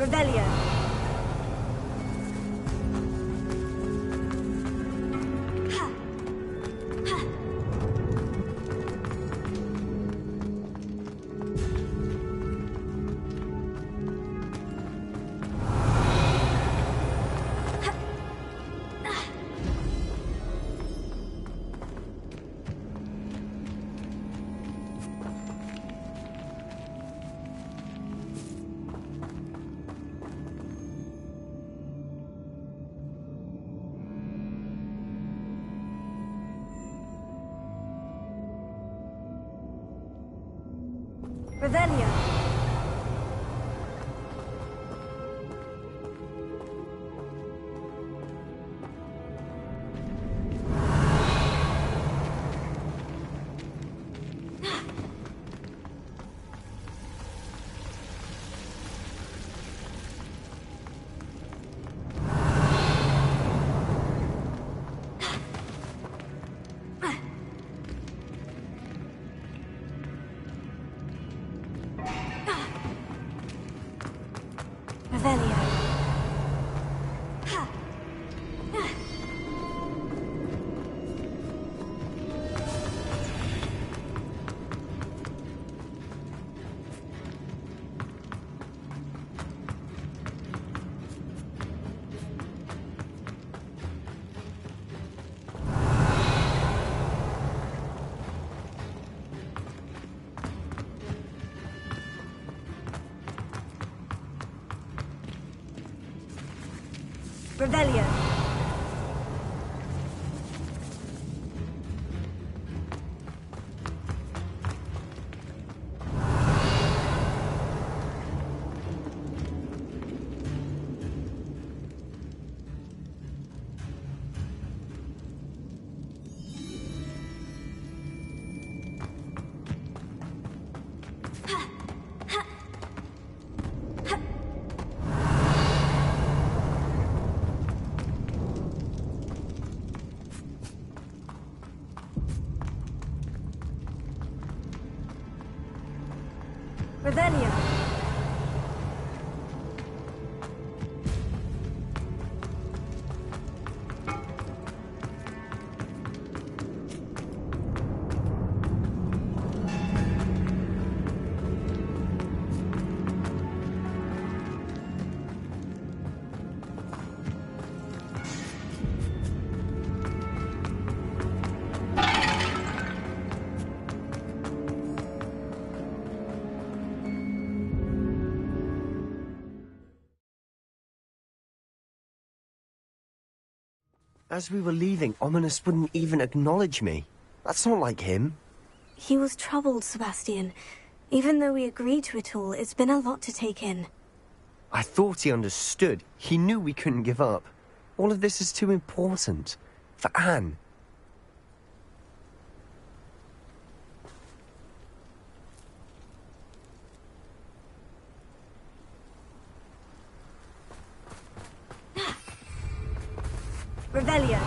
Revelio. Revelio. Revelio. Revelio. As we were leaving, Ominous wouldn't even acknowledge me. That's not like him. He was troubled, Sebastian. Even though we agreed to it all, it's been a lot to take in. I thought he understood. He knew we couldn't give up. All of this is too important. For Anne. Revelio.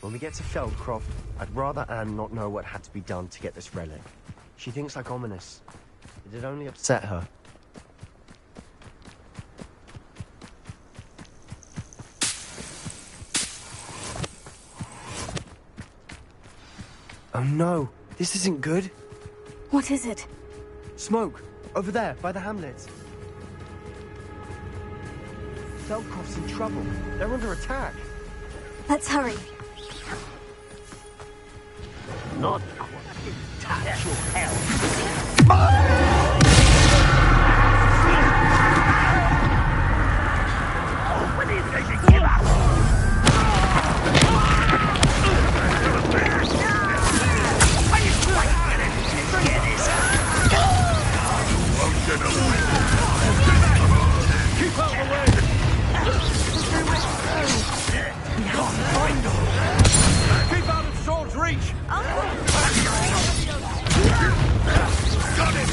When we get to Feldcroft, I'd rather Anne not know what had to be done to get this relic. She thinks like Ominous. It'd only upset her. Oh no, this isn't good. What is it? Smoke, over there, by the hamlet. Feldcroft's in trouble. They're under attack. Let's hurry. Not quite. Touch your hell. Open it, they should give up. Keep out of the way! We have to find them. Keep out of Saul's reach! Got him!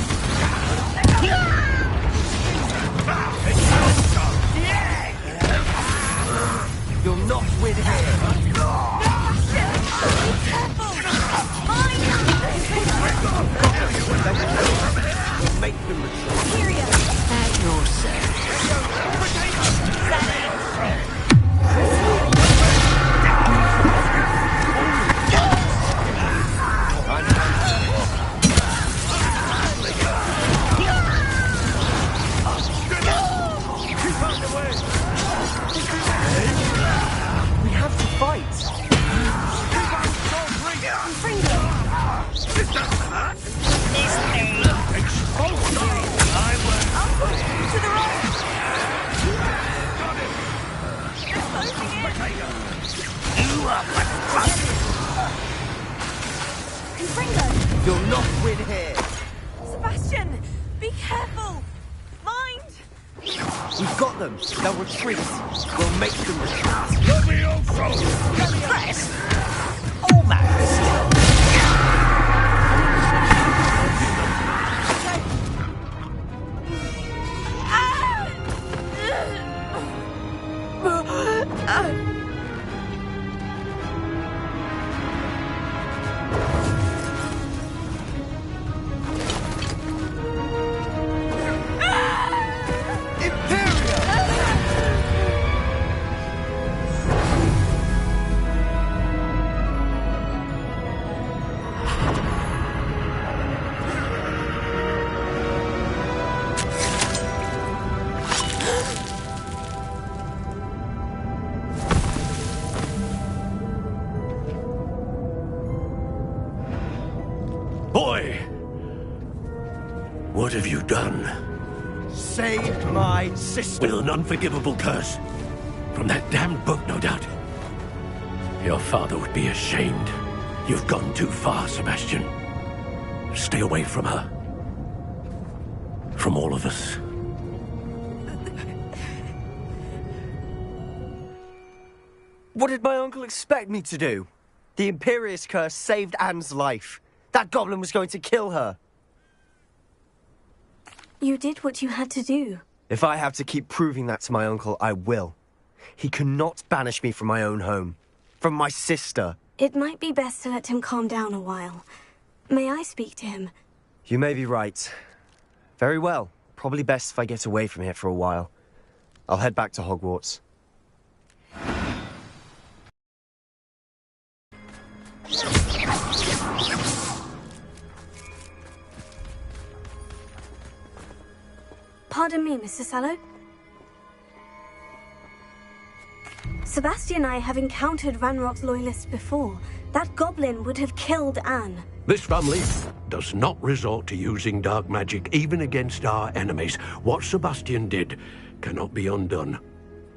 You'll not win here. We'll make them retreat. At your service. We have to fight. You'll not win here. Sebastian, be careful. Mind. We've got them. They'll retreat. We'll make them retreat. Let me also! Press. Almost. Boy! What have you done? Saved my sister. With an unforgivable curse. From that damned book, no doubt. Your father would be ashamed. You've gone too far, Sebastian. Stay away from her. From all of us. What did my uncle expect me to do? The Imperious curse saved Anne's life. That goblin was going to kill her. You did what you had to do. If I have to keep proving that to my uncle, I will. He cannot banish me from my own home. From my sister. It might be best to let him calm down a while. May I speak to him? You may be right. Very well. Probably best if I get away from here for a while. I'll head back to Hogwarts. Pardon me, Mr. Sallow. Sebastian and I have encountered Ranrock's loyalists before. That goblin would have killed Anne. This family does not resort to using dark magic even against our enemies. What Sebastian did cannot be undone.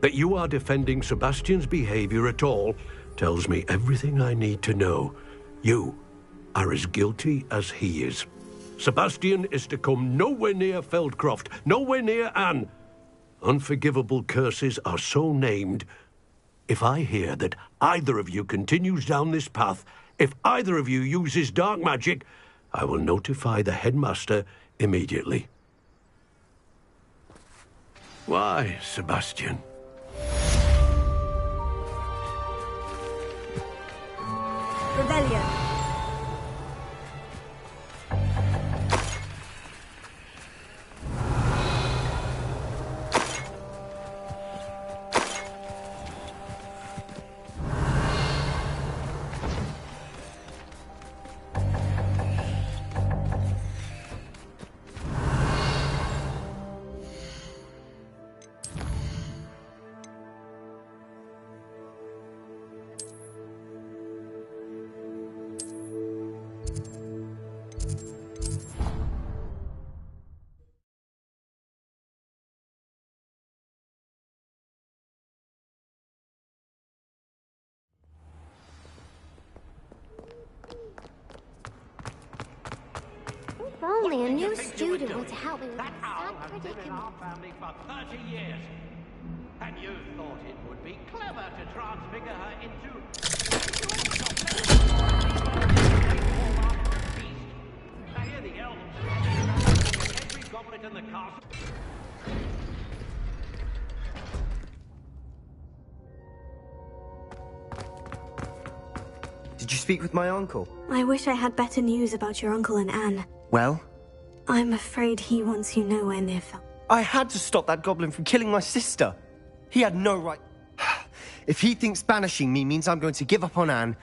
That you are defending Sebastian's behavior at all tells me everything I need to know. You are as guilty as he is. Sebastian is to come nowhere near Feldcroft, nowhere near Anne. Unforgivable curses are so named. If I hear that either of you continues down this path, if either of you uses dark magic, I will notify the headmaster immediately. Why, Sebastian? Rebellion. If only a new student were to help me with that sad predicament. Our family for 30 years. And you thought it would be clever to transfigure her into I hear the elves every goblet in the castle. Did you speak with my uncle? I wish I had better news about your uncle and Anne. Well? I'm afraid he wants you nowhere near Fel. I had to stop that goblin from killing my sister. He had no right... If he thinks banishing me means I'm going to give up on Anne,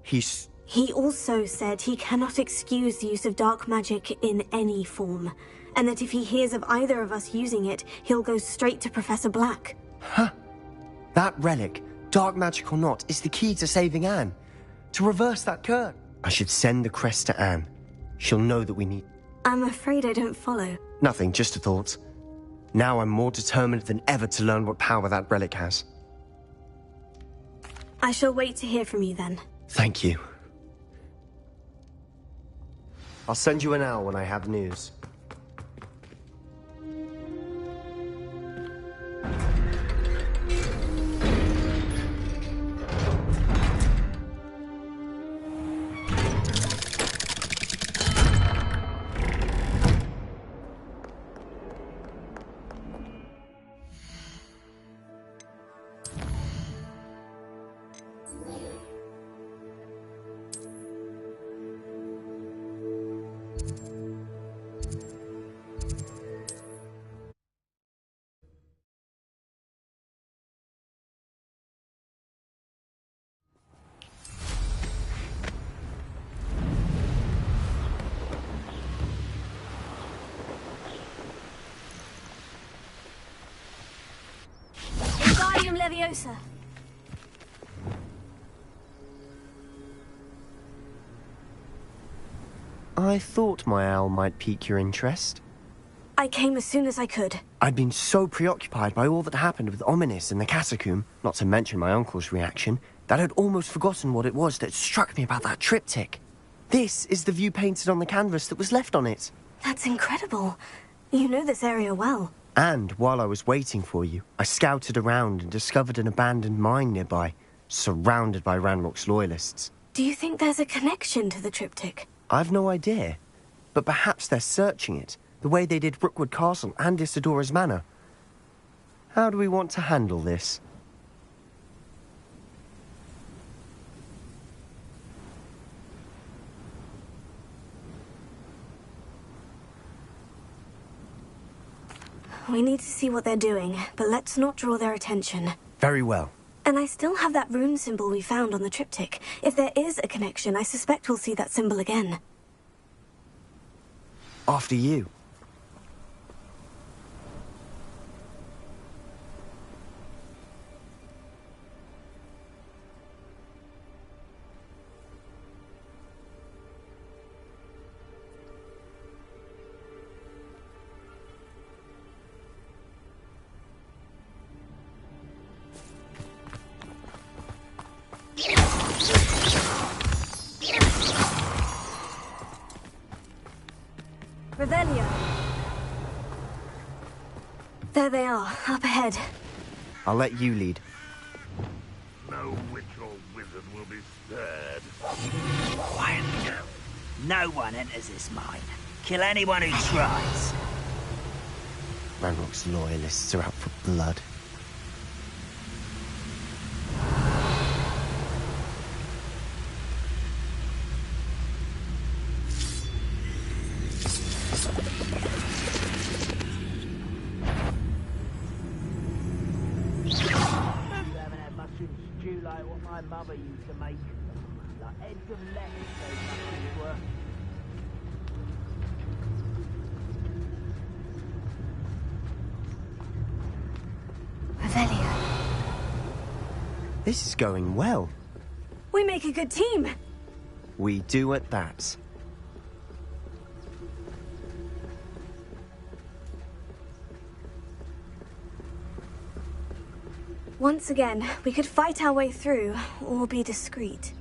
he's... He also said he cannot excuse the use of dark magic in any form, and that if he hears of either of us using it, he'll go straight to Professor Black. Huh? That relic, dark magic or not, is the key to saving Anne. To reverse that curse. I should send the crest to Anne. She'll know that we need... I'm afraid I don't follow. Nothing, just a thought. Now I'm more determined than ever to learn what power that relic has. I shall wait to hear from you then. Thank you. I'll send you an owl when I have news. Wingardium Leviosa. I thought my owl might pique your interest. I came as soon as I could. I'd been so preoccupied by all that happened with Ominis in the catacomb, not to mention my uncle's reaction, that I'd almost forgotten what it was that struck me about that triptych. This is the view painted on the canvas that was left on it. That's incredible. You know this area well. And while I was waiting for you, I scouted around and discovered an abandoned mine nearby. surrounded by Ranrock's loyalists. Do you think there's a connection to the triptych? I've no idea, but perhaps they're searching it, the way they did Rookwood Castle and Isidora's Manor. How do we want to handle this? We need to see what they're doing, but let's not draw their attention. Very well. And I still have that rune symbol we found on the triptych. If there is a connection, I suspect we'll see that symbol again. After you. Revelio. There they are, up ahead. I'll let you lead. No witch or wizard will be spared. Quiet now. No one enters this mine. Kill anyone who tries. Ranrock's loyalists are out for blood. Like what my mother used to make. Like heads of lettuce, those mushrooms were. Revelio. This is going well. We make a good team. We do at that. Once again, we could fight our way through, or be discreet.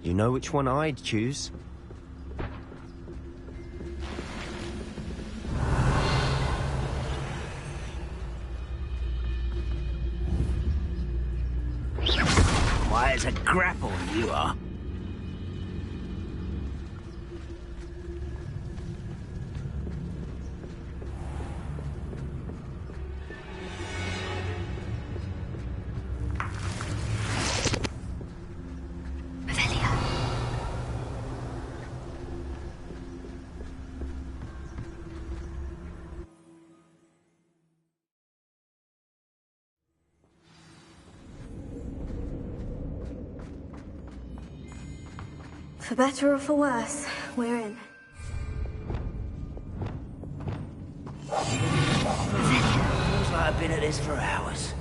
You know which one I'd choose. Quiet as a grapple, you are. For better or for worse, we're in. Feels like I've been at this for hours.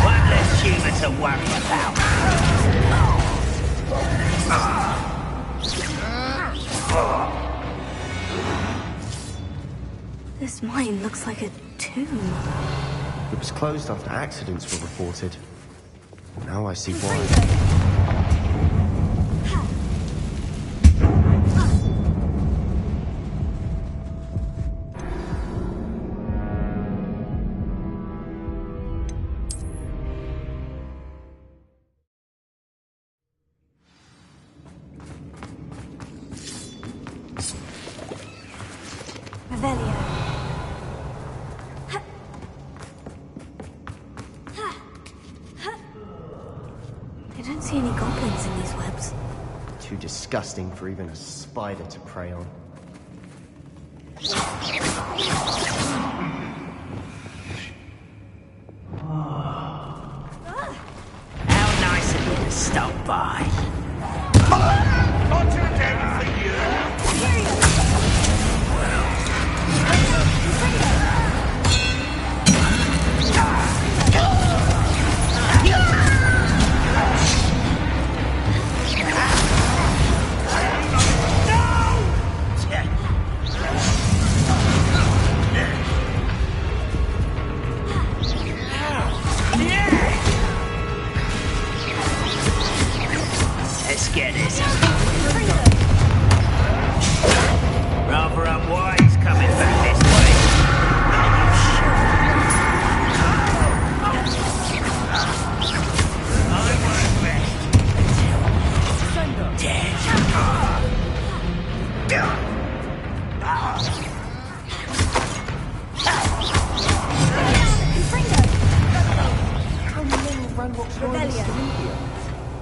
One less human to worry about. This mine looks like a tomb. It was closed after accidents were reported. Now I see why. Revelio. I don't see any goblins in these webs. Too disgusting for even a spider to prey on. How nice of you to stop by. Not too dead for you.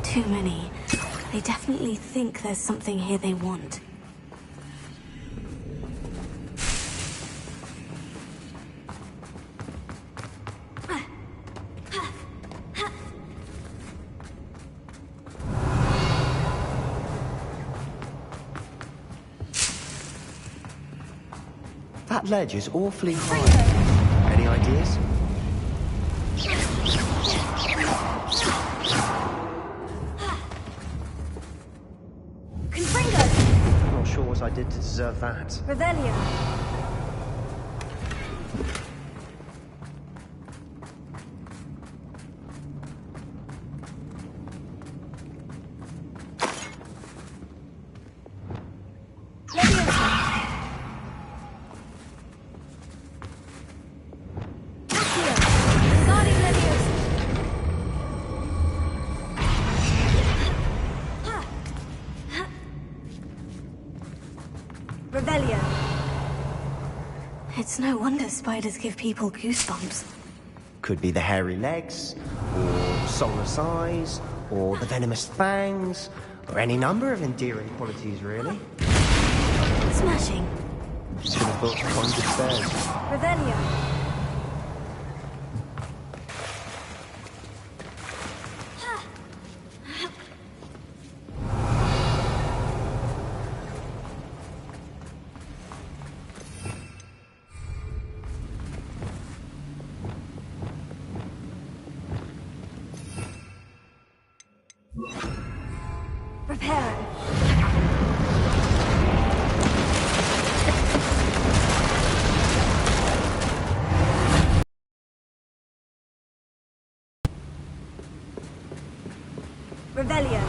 Too many. They definitely think there's something here they want. That ledge is awfully high. Any ideas? I'm not sure what I did to deserve that. Revelio. Revelio. It's no wonder spiders give people goosebumps. Could be the hairy legs, or soulless eyes, or the venomous fangs, or any number of endearing qualities, really. Smashing. Should have built a kind of stairs. Revelio. Repairing. Revelio.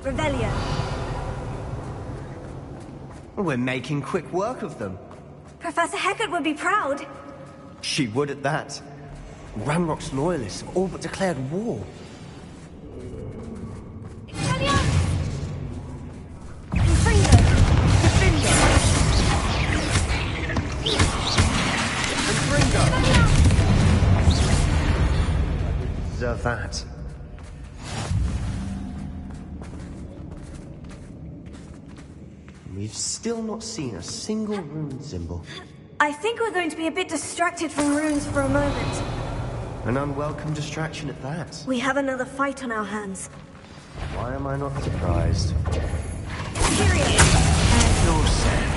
Revelio. We're making quick work of them. Professor Hecat would be proud. She would at that. Ranrock's loyalists have all but declared war. Deserve that. We've still not seen a single rune symbol. I think we're going to be a bit distracted from runes for a moment. An unwelcome distraction at that. We have another fight on our hands. Why am I not surprised? Period. At your service.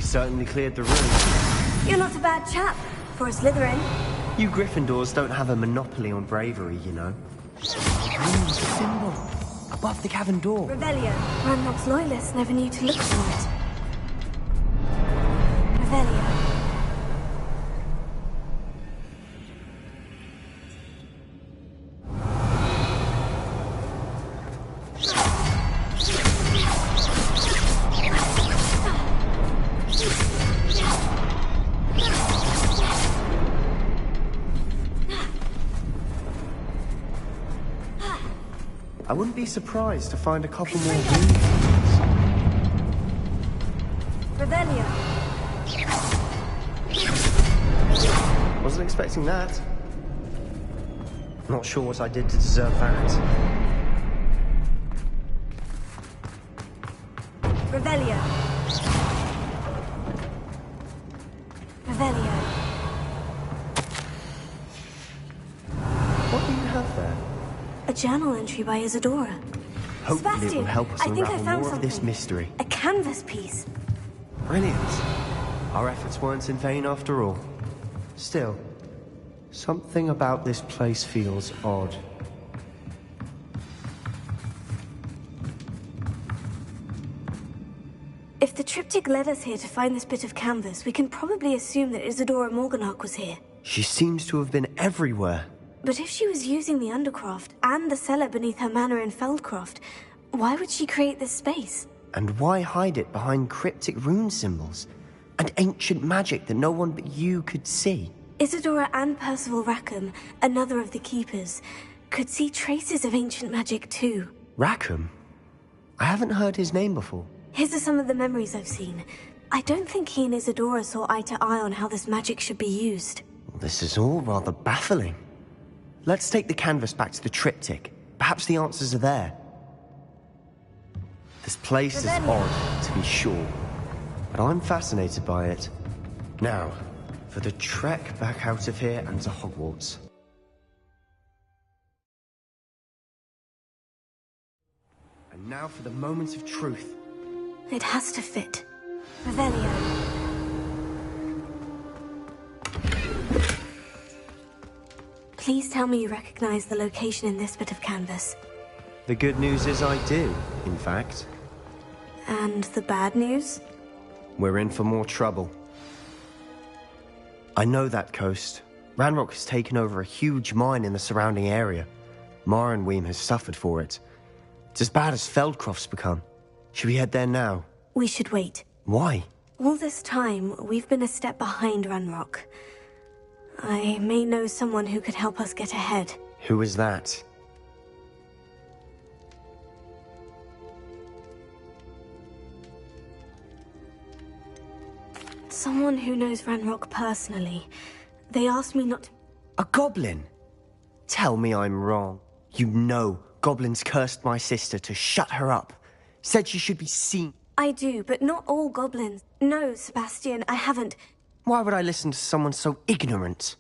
certainly cleared the room. You're not a bad chap for a Slytherin. You Gryffindors don't have a monopoly on bravery, you know. Green symbol above the cavern door. Revelio. Ranrock's loyalists never knew to look for it. Revelio. I wouldn't be surprised to find a couple more runes. Revelio. Wasn't expecting that. Not sure what I did to deserve that. Revelio. Revelio. What do you have there? A journal entry by Isadora. Hopefully it will Sebastian, help us I think I unravel found more of this something. mystery. A canvas piece. Brilliant. Our efforts weren't in vain after all. Still, something about this place feels odd. If the triptych led us here to find this bit of canvas, we can probably assume that Isadora Morganach was here. She seems to have been everywhere. But if she was using the Undercroft and the cellar beneath her manor in Feldcroft, why would she create this space? And why hide it behind cryptic rune symbols? And ancient magic that no one but you could see? Isadora and Percival Rackham, another of the Keepers, could see traces of ancient magic too. Rackham? I haven't heard his name before. His are some of the memories I've seen. I don't think he and Isadora saw eye to eye on how this magic should be used. This is all rather baffling. Let's take the canvas back to the triptych. Perhaps the answers are there. This place is odd, to be sure, but I'm fascinated by it. Now, for the trek back out of here and to Hogwarts. And now for the moment of truth. It has to fit. Revelio. Please tell me you recognize the location in this bit of canvas. The good news is I do, in fact. And the bad news? We're in for more trouble. I know that coast. Ranrock has taken over a huge mine in the surrounding area. Marrenweem has suffered for it. It's as bad as Feldcroft's become. Should we head there now? We should wait. Why? All this time, we've been a step behind Ranrock. I may know someone who could help us get ahead. Who is that? Someone who knows Ranrock personally. They asked me not to... A goblin? Tell me I'm wrong. You know goblins cursed my sister to shut her up. Said she should be seen. I do, but not all goblins. No, Sebastian, I haven't. Why would I listen to someone so ignorant?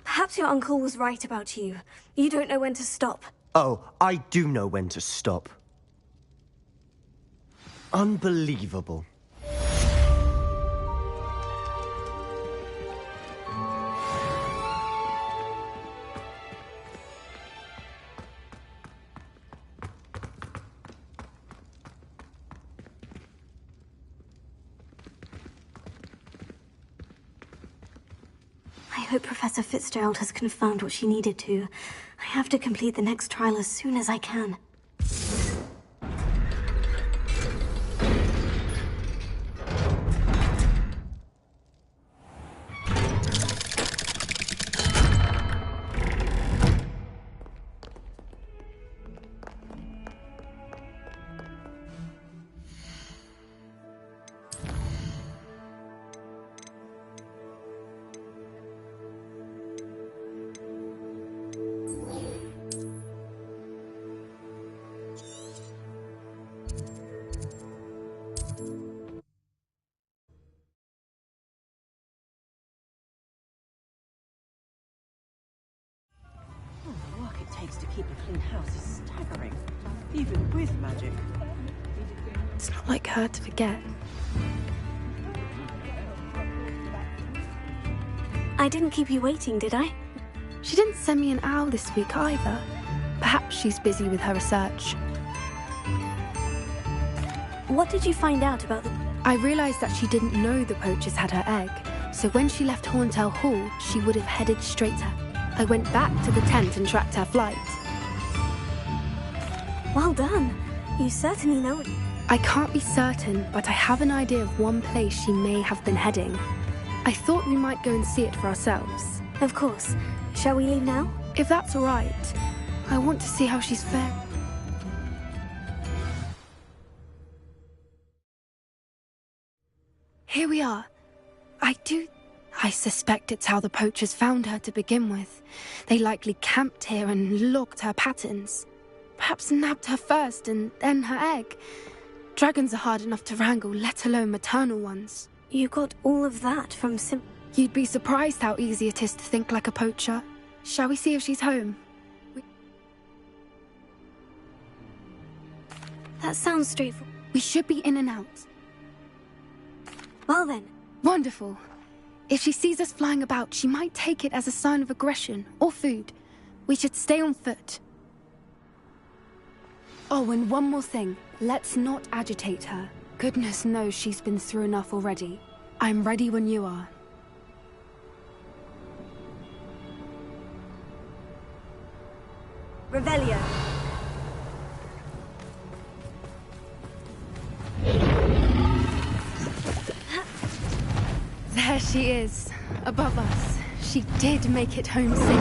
Perhaps your uncle was right about you. You don't know when to stop. Oh, I do know when to stop. Unbelievable. I hope Professor Fitzgerald has confirmed what she needed to. I have to complete the next trial as soon as I can. To keep a clean house is staggering, even with magic. It's not like her to forget. I didn't keep you waiting, did I? She didn't send me an owl this week either. Perhaps she's busy with her research. What did you find out about the... I realized that she didn't know the poachers had her egg, so when she left Horntail Hall, she would have headed straight to... I went back to the tent and tracked her flight. Well done. You certainly know it. I can't be certain, but I have an idea of one place she may have been heading. I thought we might go and see it for ourselves. Of course. Shall we leave now? If that's all right. I want to see how she's fared. Here we are. I suspect it's how the poachers found her to begin with. They likely camped here and logged her patterns. Perhaps nabbed her first and then her egg. Dragons are hard enough to wrangle, let alone maternal ones. You got all of that from You'd be surprised how easy it is to think like a poacher. Shall we see if she's home? That sounds straightforward. We should be in and out. Well then. Wonderful. If she sees us flying about, she might take it as a sign of aggression or food. We should stay on foot. Oh, and one more thing. Let's not agitate her. Goodness knows she's been through enough already. I'm ready when you are. Revelio. There she is, above us. She did make it home safely.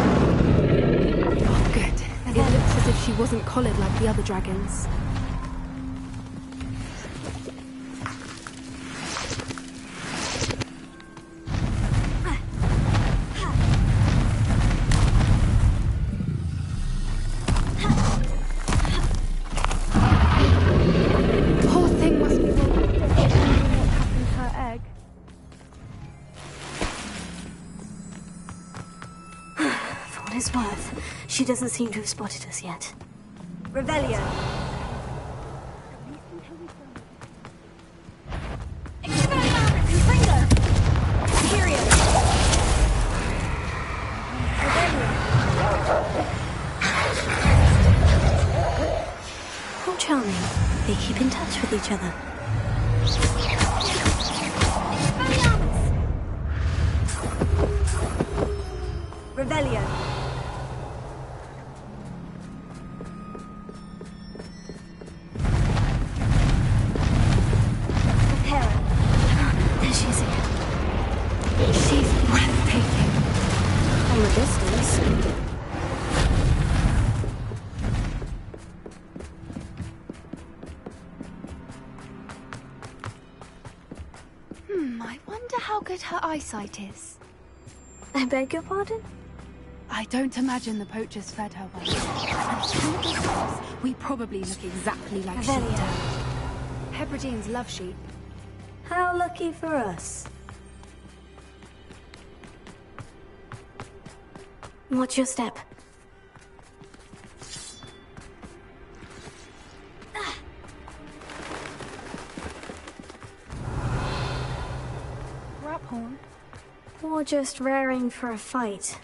Oh, good. It looks as if she wasn't collared like the other dragons. Poor thing must be what happened to her egg. For what it's worth, she doesn't seem to have spotted us yet. Revelio. How charming. They keep in touch with each other. Revelio. There she is again. She's breathtaking. From a distance. I wonder how good her eyesight is. I beg your pardon? I don't imagine the poachers fed her well. And through this house, we probably look exactly like sheep. Hebrideans love sheep. How lucky for us. Watch your step. Rap horn. Or just raring for a fight.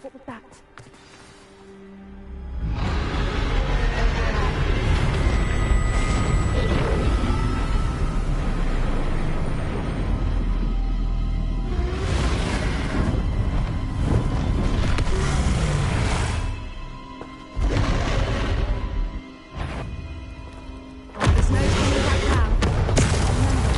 What was that? There's no coming back now. Remember.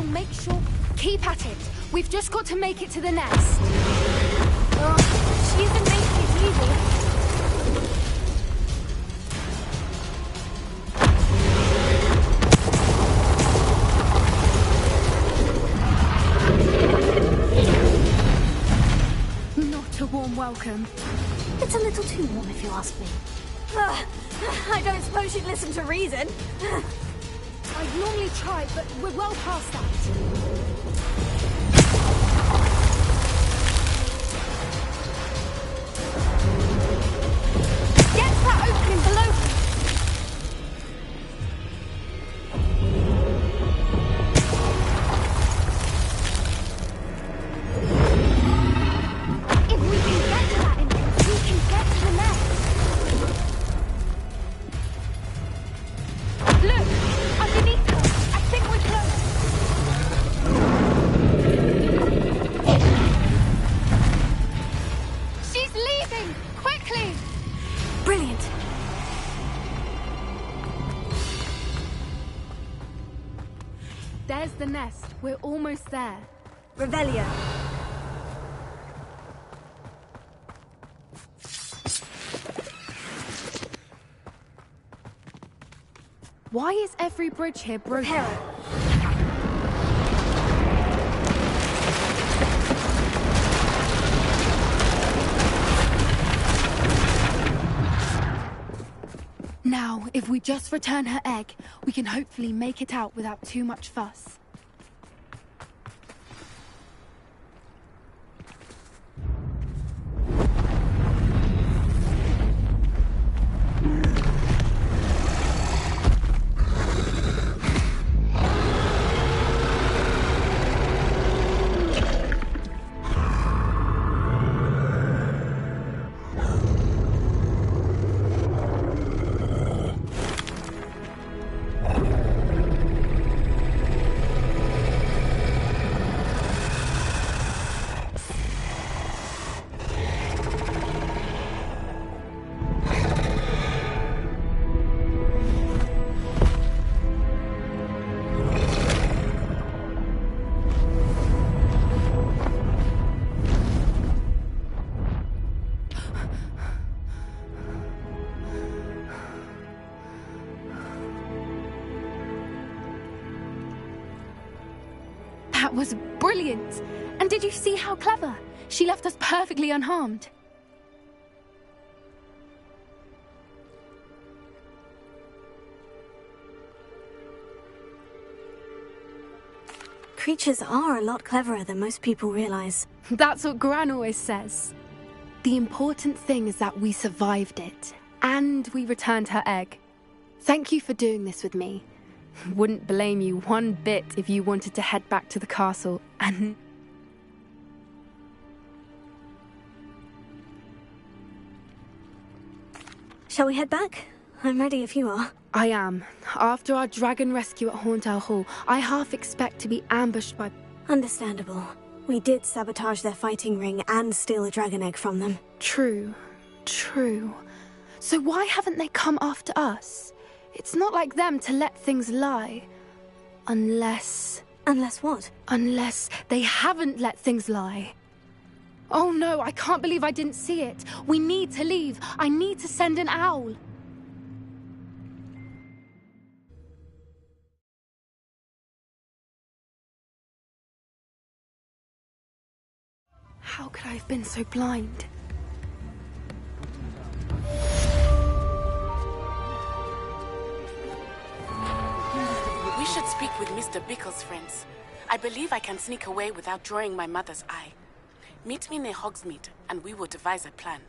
make sure... Keep at it. We've just got to make it to the nest. She isn't making it easy. Not a warm welcome. It's a little too warm, if you ask me. I don't suppose she'd listen to reason. I'd normally try, but we're well past that. Get to that opening below her. If we can get to that entrance, we can get to the nest. Look! Underneath her! I think we're close! She's leaving! Quickly! Brilliant. There's the nest. We're almost there. Revelio. Why is every bridge here broken? Repair it. Now, if we just return her egg, we can hopefully make it out without too much fuss. That was brilliant! And did you see how clever? She left us perfectly unharmed. Creatures are a lot cleverer than most people realize. That's what Gran always says. The important thing is that we survived it, and we returned her egg. Thank you for doing this with me. Wouldn't blame you one bit if you wanted to head back to the castle and... Shall we head back? I'm ready if you are. I am. After our dragon rescue at Hauntow Hall, I half expect to be ambushed by... Understandable. We did sabotage their fighting ring and steal a dragon egg from them. True. True. So why haven't they come after us? It's not like them to let things lie. Unless... Unless what? Unless they haven't let things lie. Oh no, I can't believe I didn't see it. We need to leave. I need to send an owl. How could I have been so blind? We should speak with Mr. Bickle's friends. I believe I can sneak away without drawing my mother's eye. Meet me near Hogsmeade, and we will devise a plan.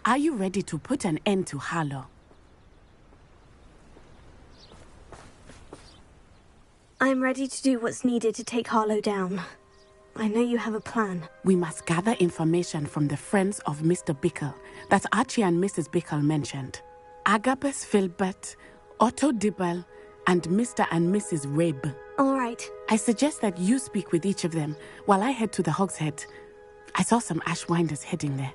Are you ready to put an end to Harlow? I'm ready to do what's needed to take Harlow down. I know you have a plan. We must gather information from the friends of Mr. Bickle that Archie and Mrs. Bickle mentioned. Agabus Filbert, Otto Dibble, and Mr. and Mrs. Rabe. All right. I suggest that you speak with each of them while I head to the Hogshead. I saw some Ashwinders heading there.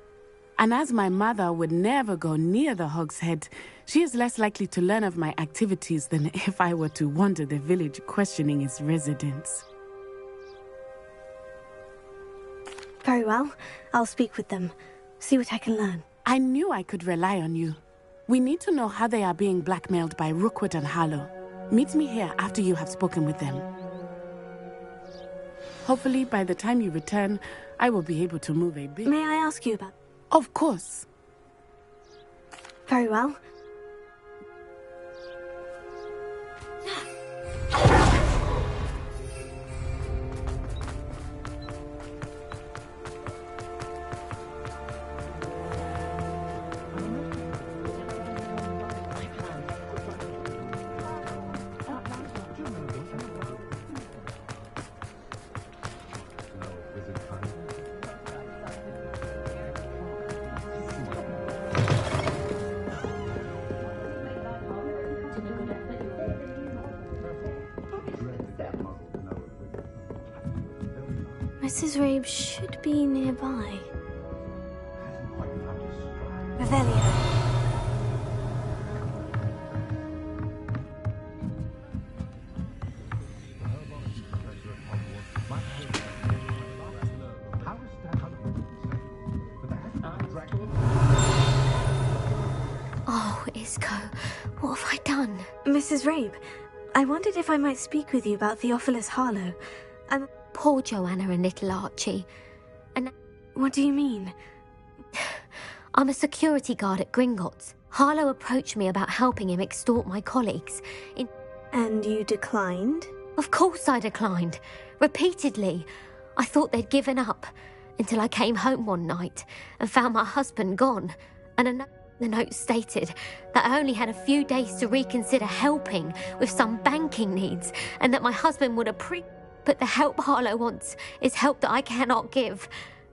And as my mother would never go near the Hogshead, she is less likely to learn of my activities than if I were to wander the village questioning its residents. Very well. I'll speak with them. See what I can learn. I knew I could rely on you. We need to know how they are being blackmailed by Rookwood and Harlow. Meet me here after you have spoken with them. Hopefully, by the time you return, I will be able to move a bit. May I ask you about... Of course. Very well. Mrs. Rabe should be nearby. Revelio. Oh, Isco, what have I done? Mrs. Rabe, I wondered if I might speak with you about Theophilus Harlow. Poor Joanna and little Archie. And what do you mean? I'm a security guard at Gringotts. Harlow approached me about helping him extort my colleagues. And you declined? Of course I declined. Repeatedly. I thought they'd given up. Until I came home one night and found my husband gone. And the note stated that I only had a few days to reconsider helping with some banking needs. And that my husband would But the help Harlow wants is help that I cannot give.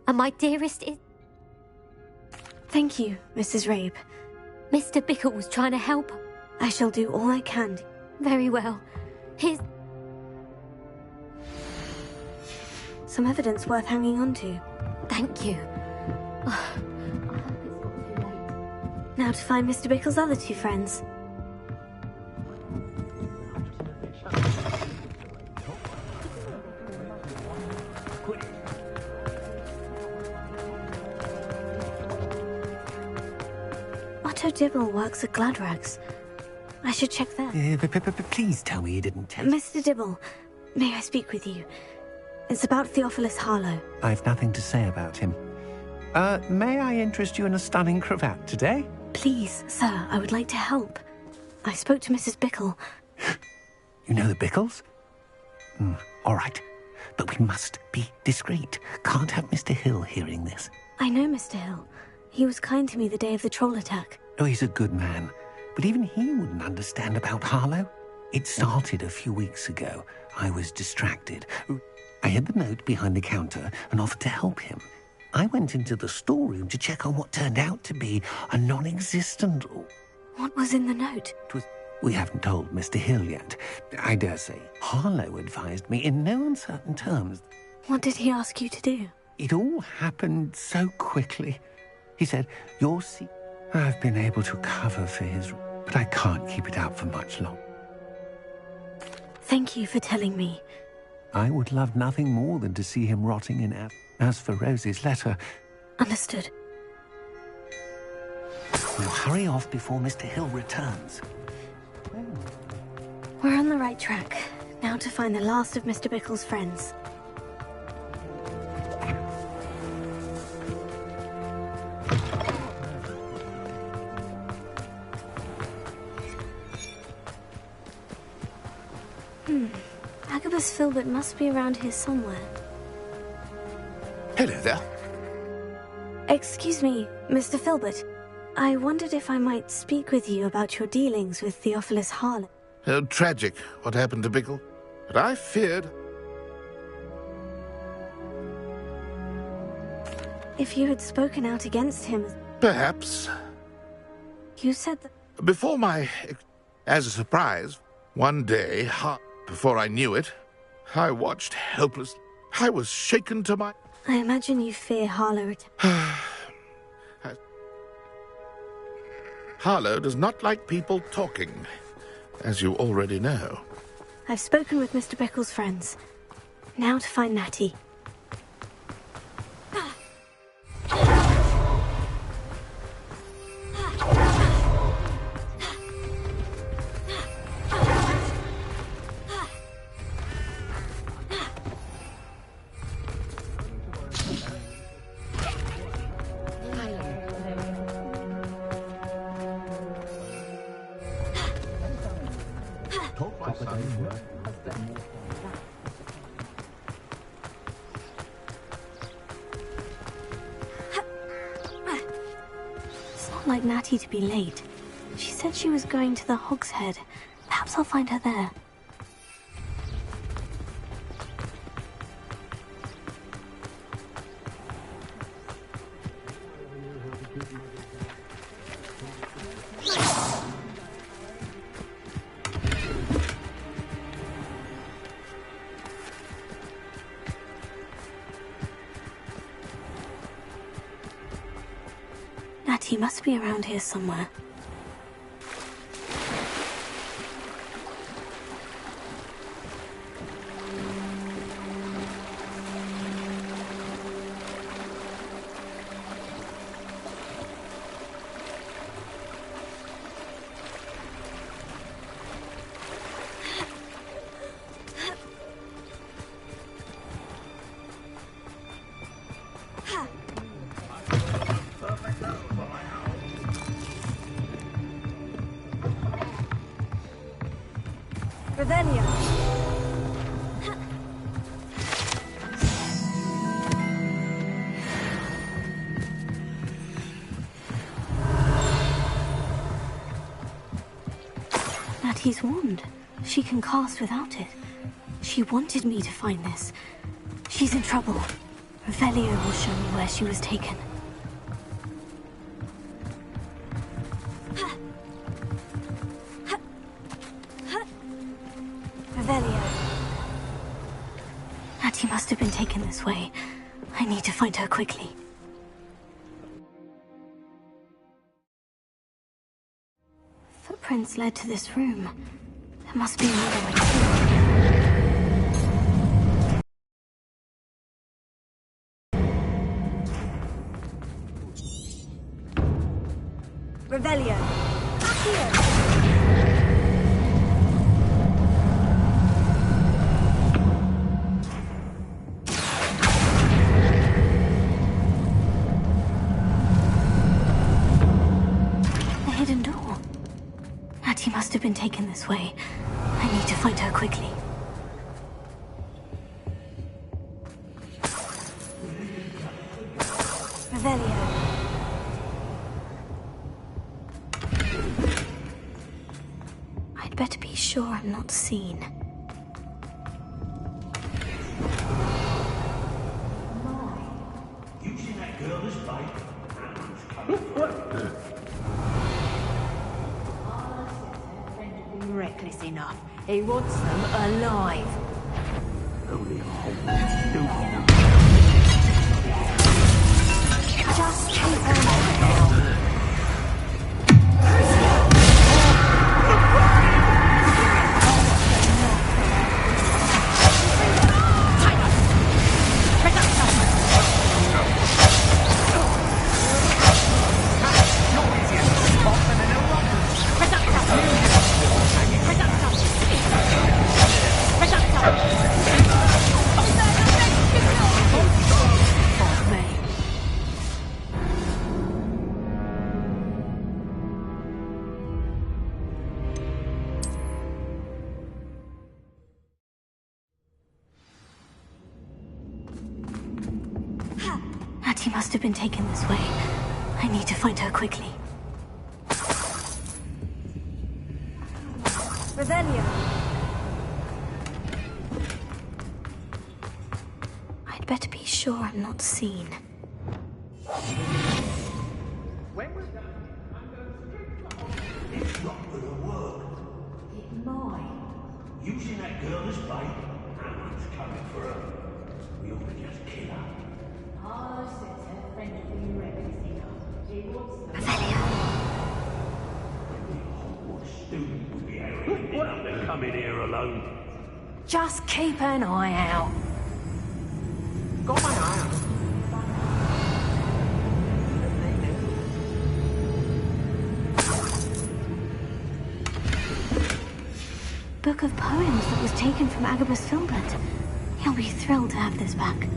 And my dearest is... Thank you, Mrs. Rabe. Mr. Bickle was trying to help. I shall do all I can. Very well. Here's... some evidence worth hanging on to. Thank you. Now to find Mr. Bickle's other two friends. Otto Dibble works at Gladrags. I should check there. Please tell me you didn't tell... Mr. Dibble, may I speak with you? It's about Theophilus Harlow. I've nothing to say about him. May I interest you in a stunning cravat today? Please, sir, I would like to help. I spoke to Mrs. Bickle. You know the Bickles? All right. But we must be discreet. Can't have Mr. Hill hearing this. I know Mr. Hill. He was kind to me the day of the troll attack. Oh, he's a good man. But even he wouldn't understand about Harlow. It started a few weeks ago. I was distracted. I hid the note behind the counter and offered to help him. I went into the storeroom to check on what turned out to be a non-existent... What was in the note? We haven't told Mr. Hill yet. I dare say Harlow advised me in no uncertain terms. What did he ask you to do? It all happened so quickly. He said, "You'll see." I've been able to cover for his... but I can't keep it out for much longer. Thank you for telling me. I would love nothing more than to see him rotting in ash. As for Rosie's letter... Understood. We'll hurry off before Mr. Hill returns. We're on the right track. Now to find the last of Mr. Bickle's friends. Agabus Filbert must be around here somewhere. Hello there. Excuse me, Mr. Filbert. I wondered if I might speak with you about your dealings with Theophilus Harlow. Tragic, what happened to Bickle. But I feared... If you had spoken out against him... Perhaps. You said that... Before my... As a surprise, one day, before I knew it, I watched helpless. I was shaken to my... I imagine you fear Harlow... Harlow does not like people talking, as you already know. I've spoken with Mr. Bickle's friends. Now to find Natty. It's not like Natty to be late. She said she was going to the Hog's Head. Perhaps I'll find her there. Natty must be around here somewhere. Revelio. Natty's wand. She can cast without it. She wanted me to find this. She's in trouble. Revelio will show me where she was taken. Revelio. Natty must have been taken this way. I need to find her quickly. Footprints led to this room. There must be another way through. Revelio. Here. Natty must have been taken this way. I need to find her quickly. Revelio. I'd better be sure I'm not seen. You see that girl this bike? Reckless enough. He wants them alive. Only Just keep on now. Natty must have been taken this way. I need to find her quickly. Revelio. I'd better be sure I'm not seen. It's not gonna work. It might. Using that girl as bait, Anna's coming for her. We ought to just kill her. I said her friend for you everything. He wants the Hogwarts student would be arrogant enough to come in here alone. Just keep an eye out. Got my eye on. Book of poems that was taken from Agabus Filbert. He'll be thrilled to have this back.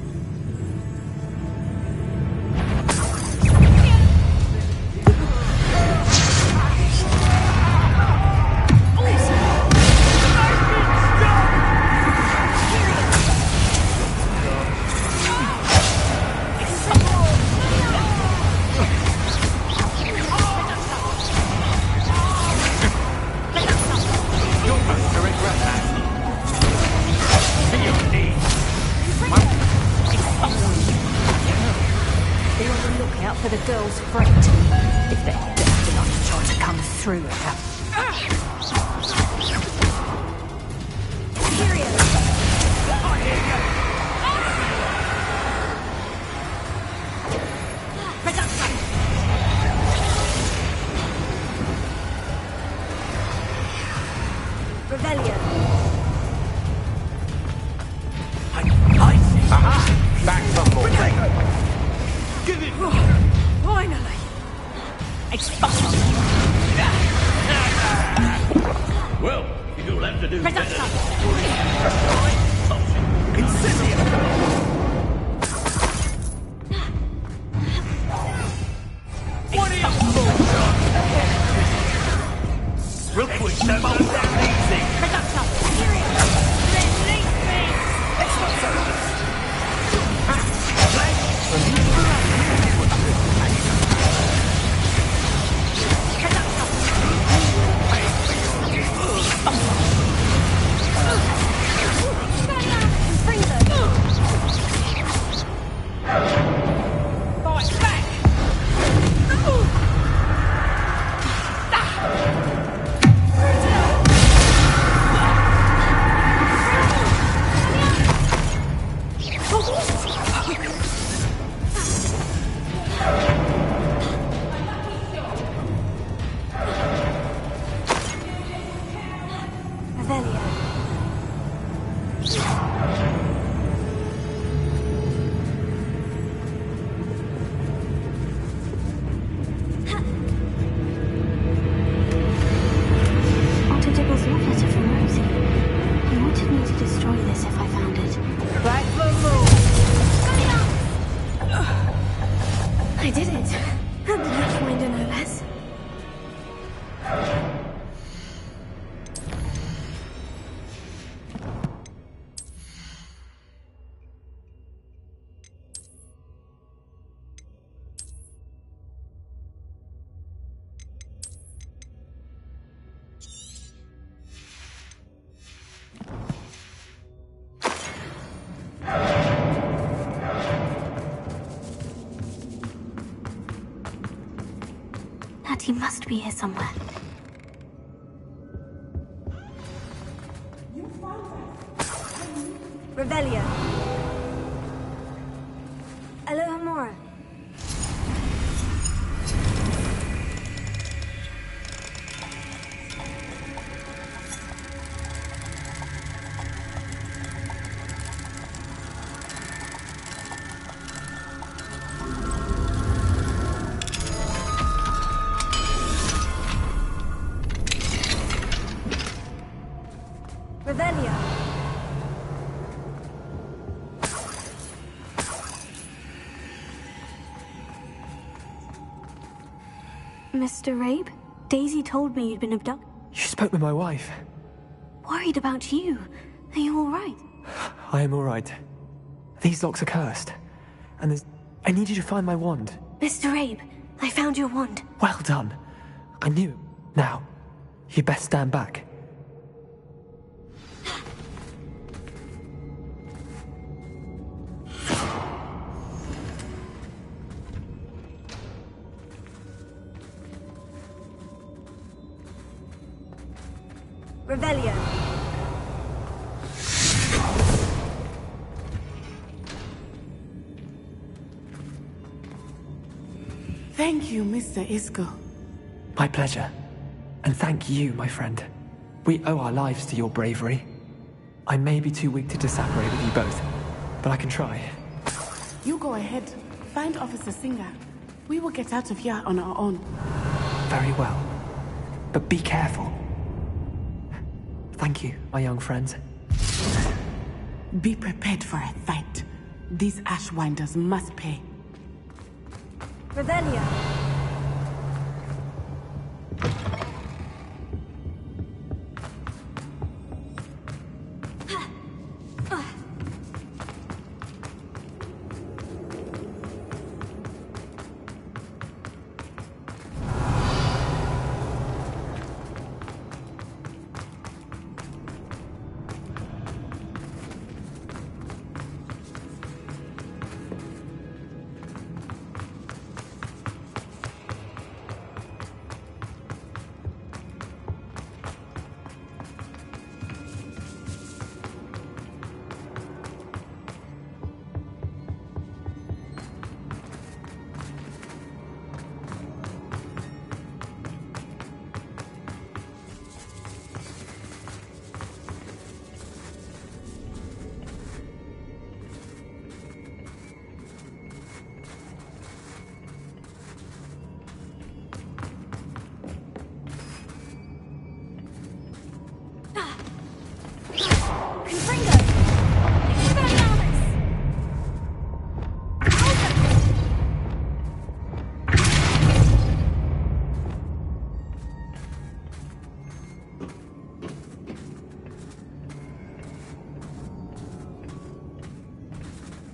For the girl's friend, if they're dirty enough to try to come through her. Revelio. I see. Aha! Back for more. Give it! Finally! Expulsion! Well, you'll have to do better. What are you for? Real quick, don't bow down easy. I did it. And the Pathfinder, no less. He must be here somewhere. Revelio. Alohomora. Revelio. Mr. Rabe? Daisy told me you'd been abducted. You spoke with my wife. Worried about you. Are you all right? I am all right. These locks are cursed. And there's... I need you to find my wand. Mr. Rabe, I found your wand. Well done. I knew. Now, you best stand back. Revelio. Thank you, Mr. Isco. My pleasure. And thank you, my friend. We owe our lives to your bravery. I may be too weak to disapparate with you both, but I can try. You go ahead. Find Officer Singer. We will get out of here on our own. Very well. But be careful. Thank you, my young friends. Be prepared for a fight. These Ashwinders must pay. Revelio.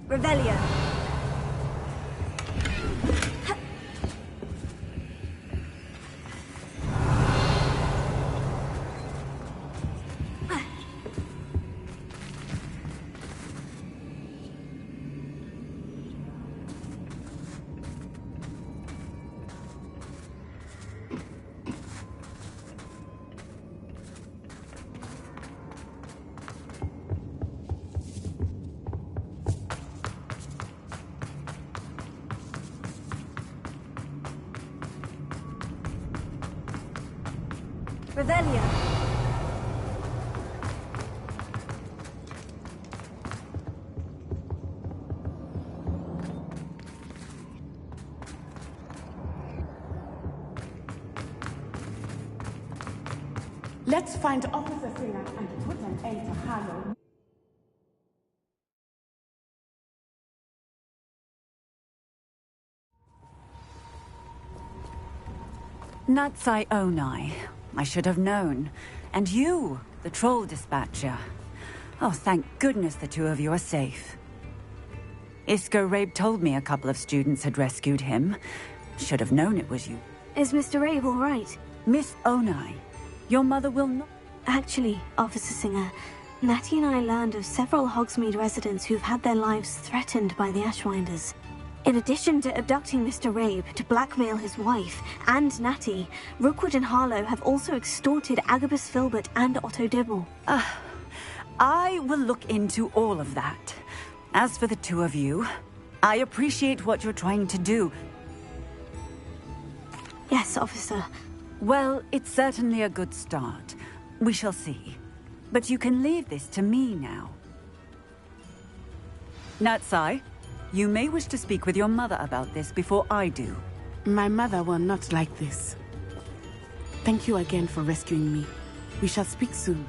Revelio. Revelio. Let's find Officer Singer and put an end to Harlow. Natsai Onai. I should have known. And you, the troll dispatcher. Oh, thank goodness the two of you are safe. Isco Rabe told me a couple of students had rescued him. Should have known it was you. Is Mr. Rabe all right? Miss Onai, your mother will not... Actually, Officer Singer, Natty and I learned of several Hogsmeade residents who've had their lives threatened by the Ashwinders. In addition to abducting Mr. Rabe to blackmail his wife and Natty, Rookwood and Harlow have also extorted Agabus Filbert and Otto Dibble. I will look into all of that. As for the two of you, I appreciate what you're trying to do. Yes, officer. Well, it's certainly a good start. We shall see. But you can leave this to me now. Natsai, you may wish to speak with your mother about this before I do. My mother will not like this. Thank you again for rescuing me. We shall speak soon.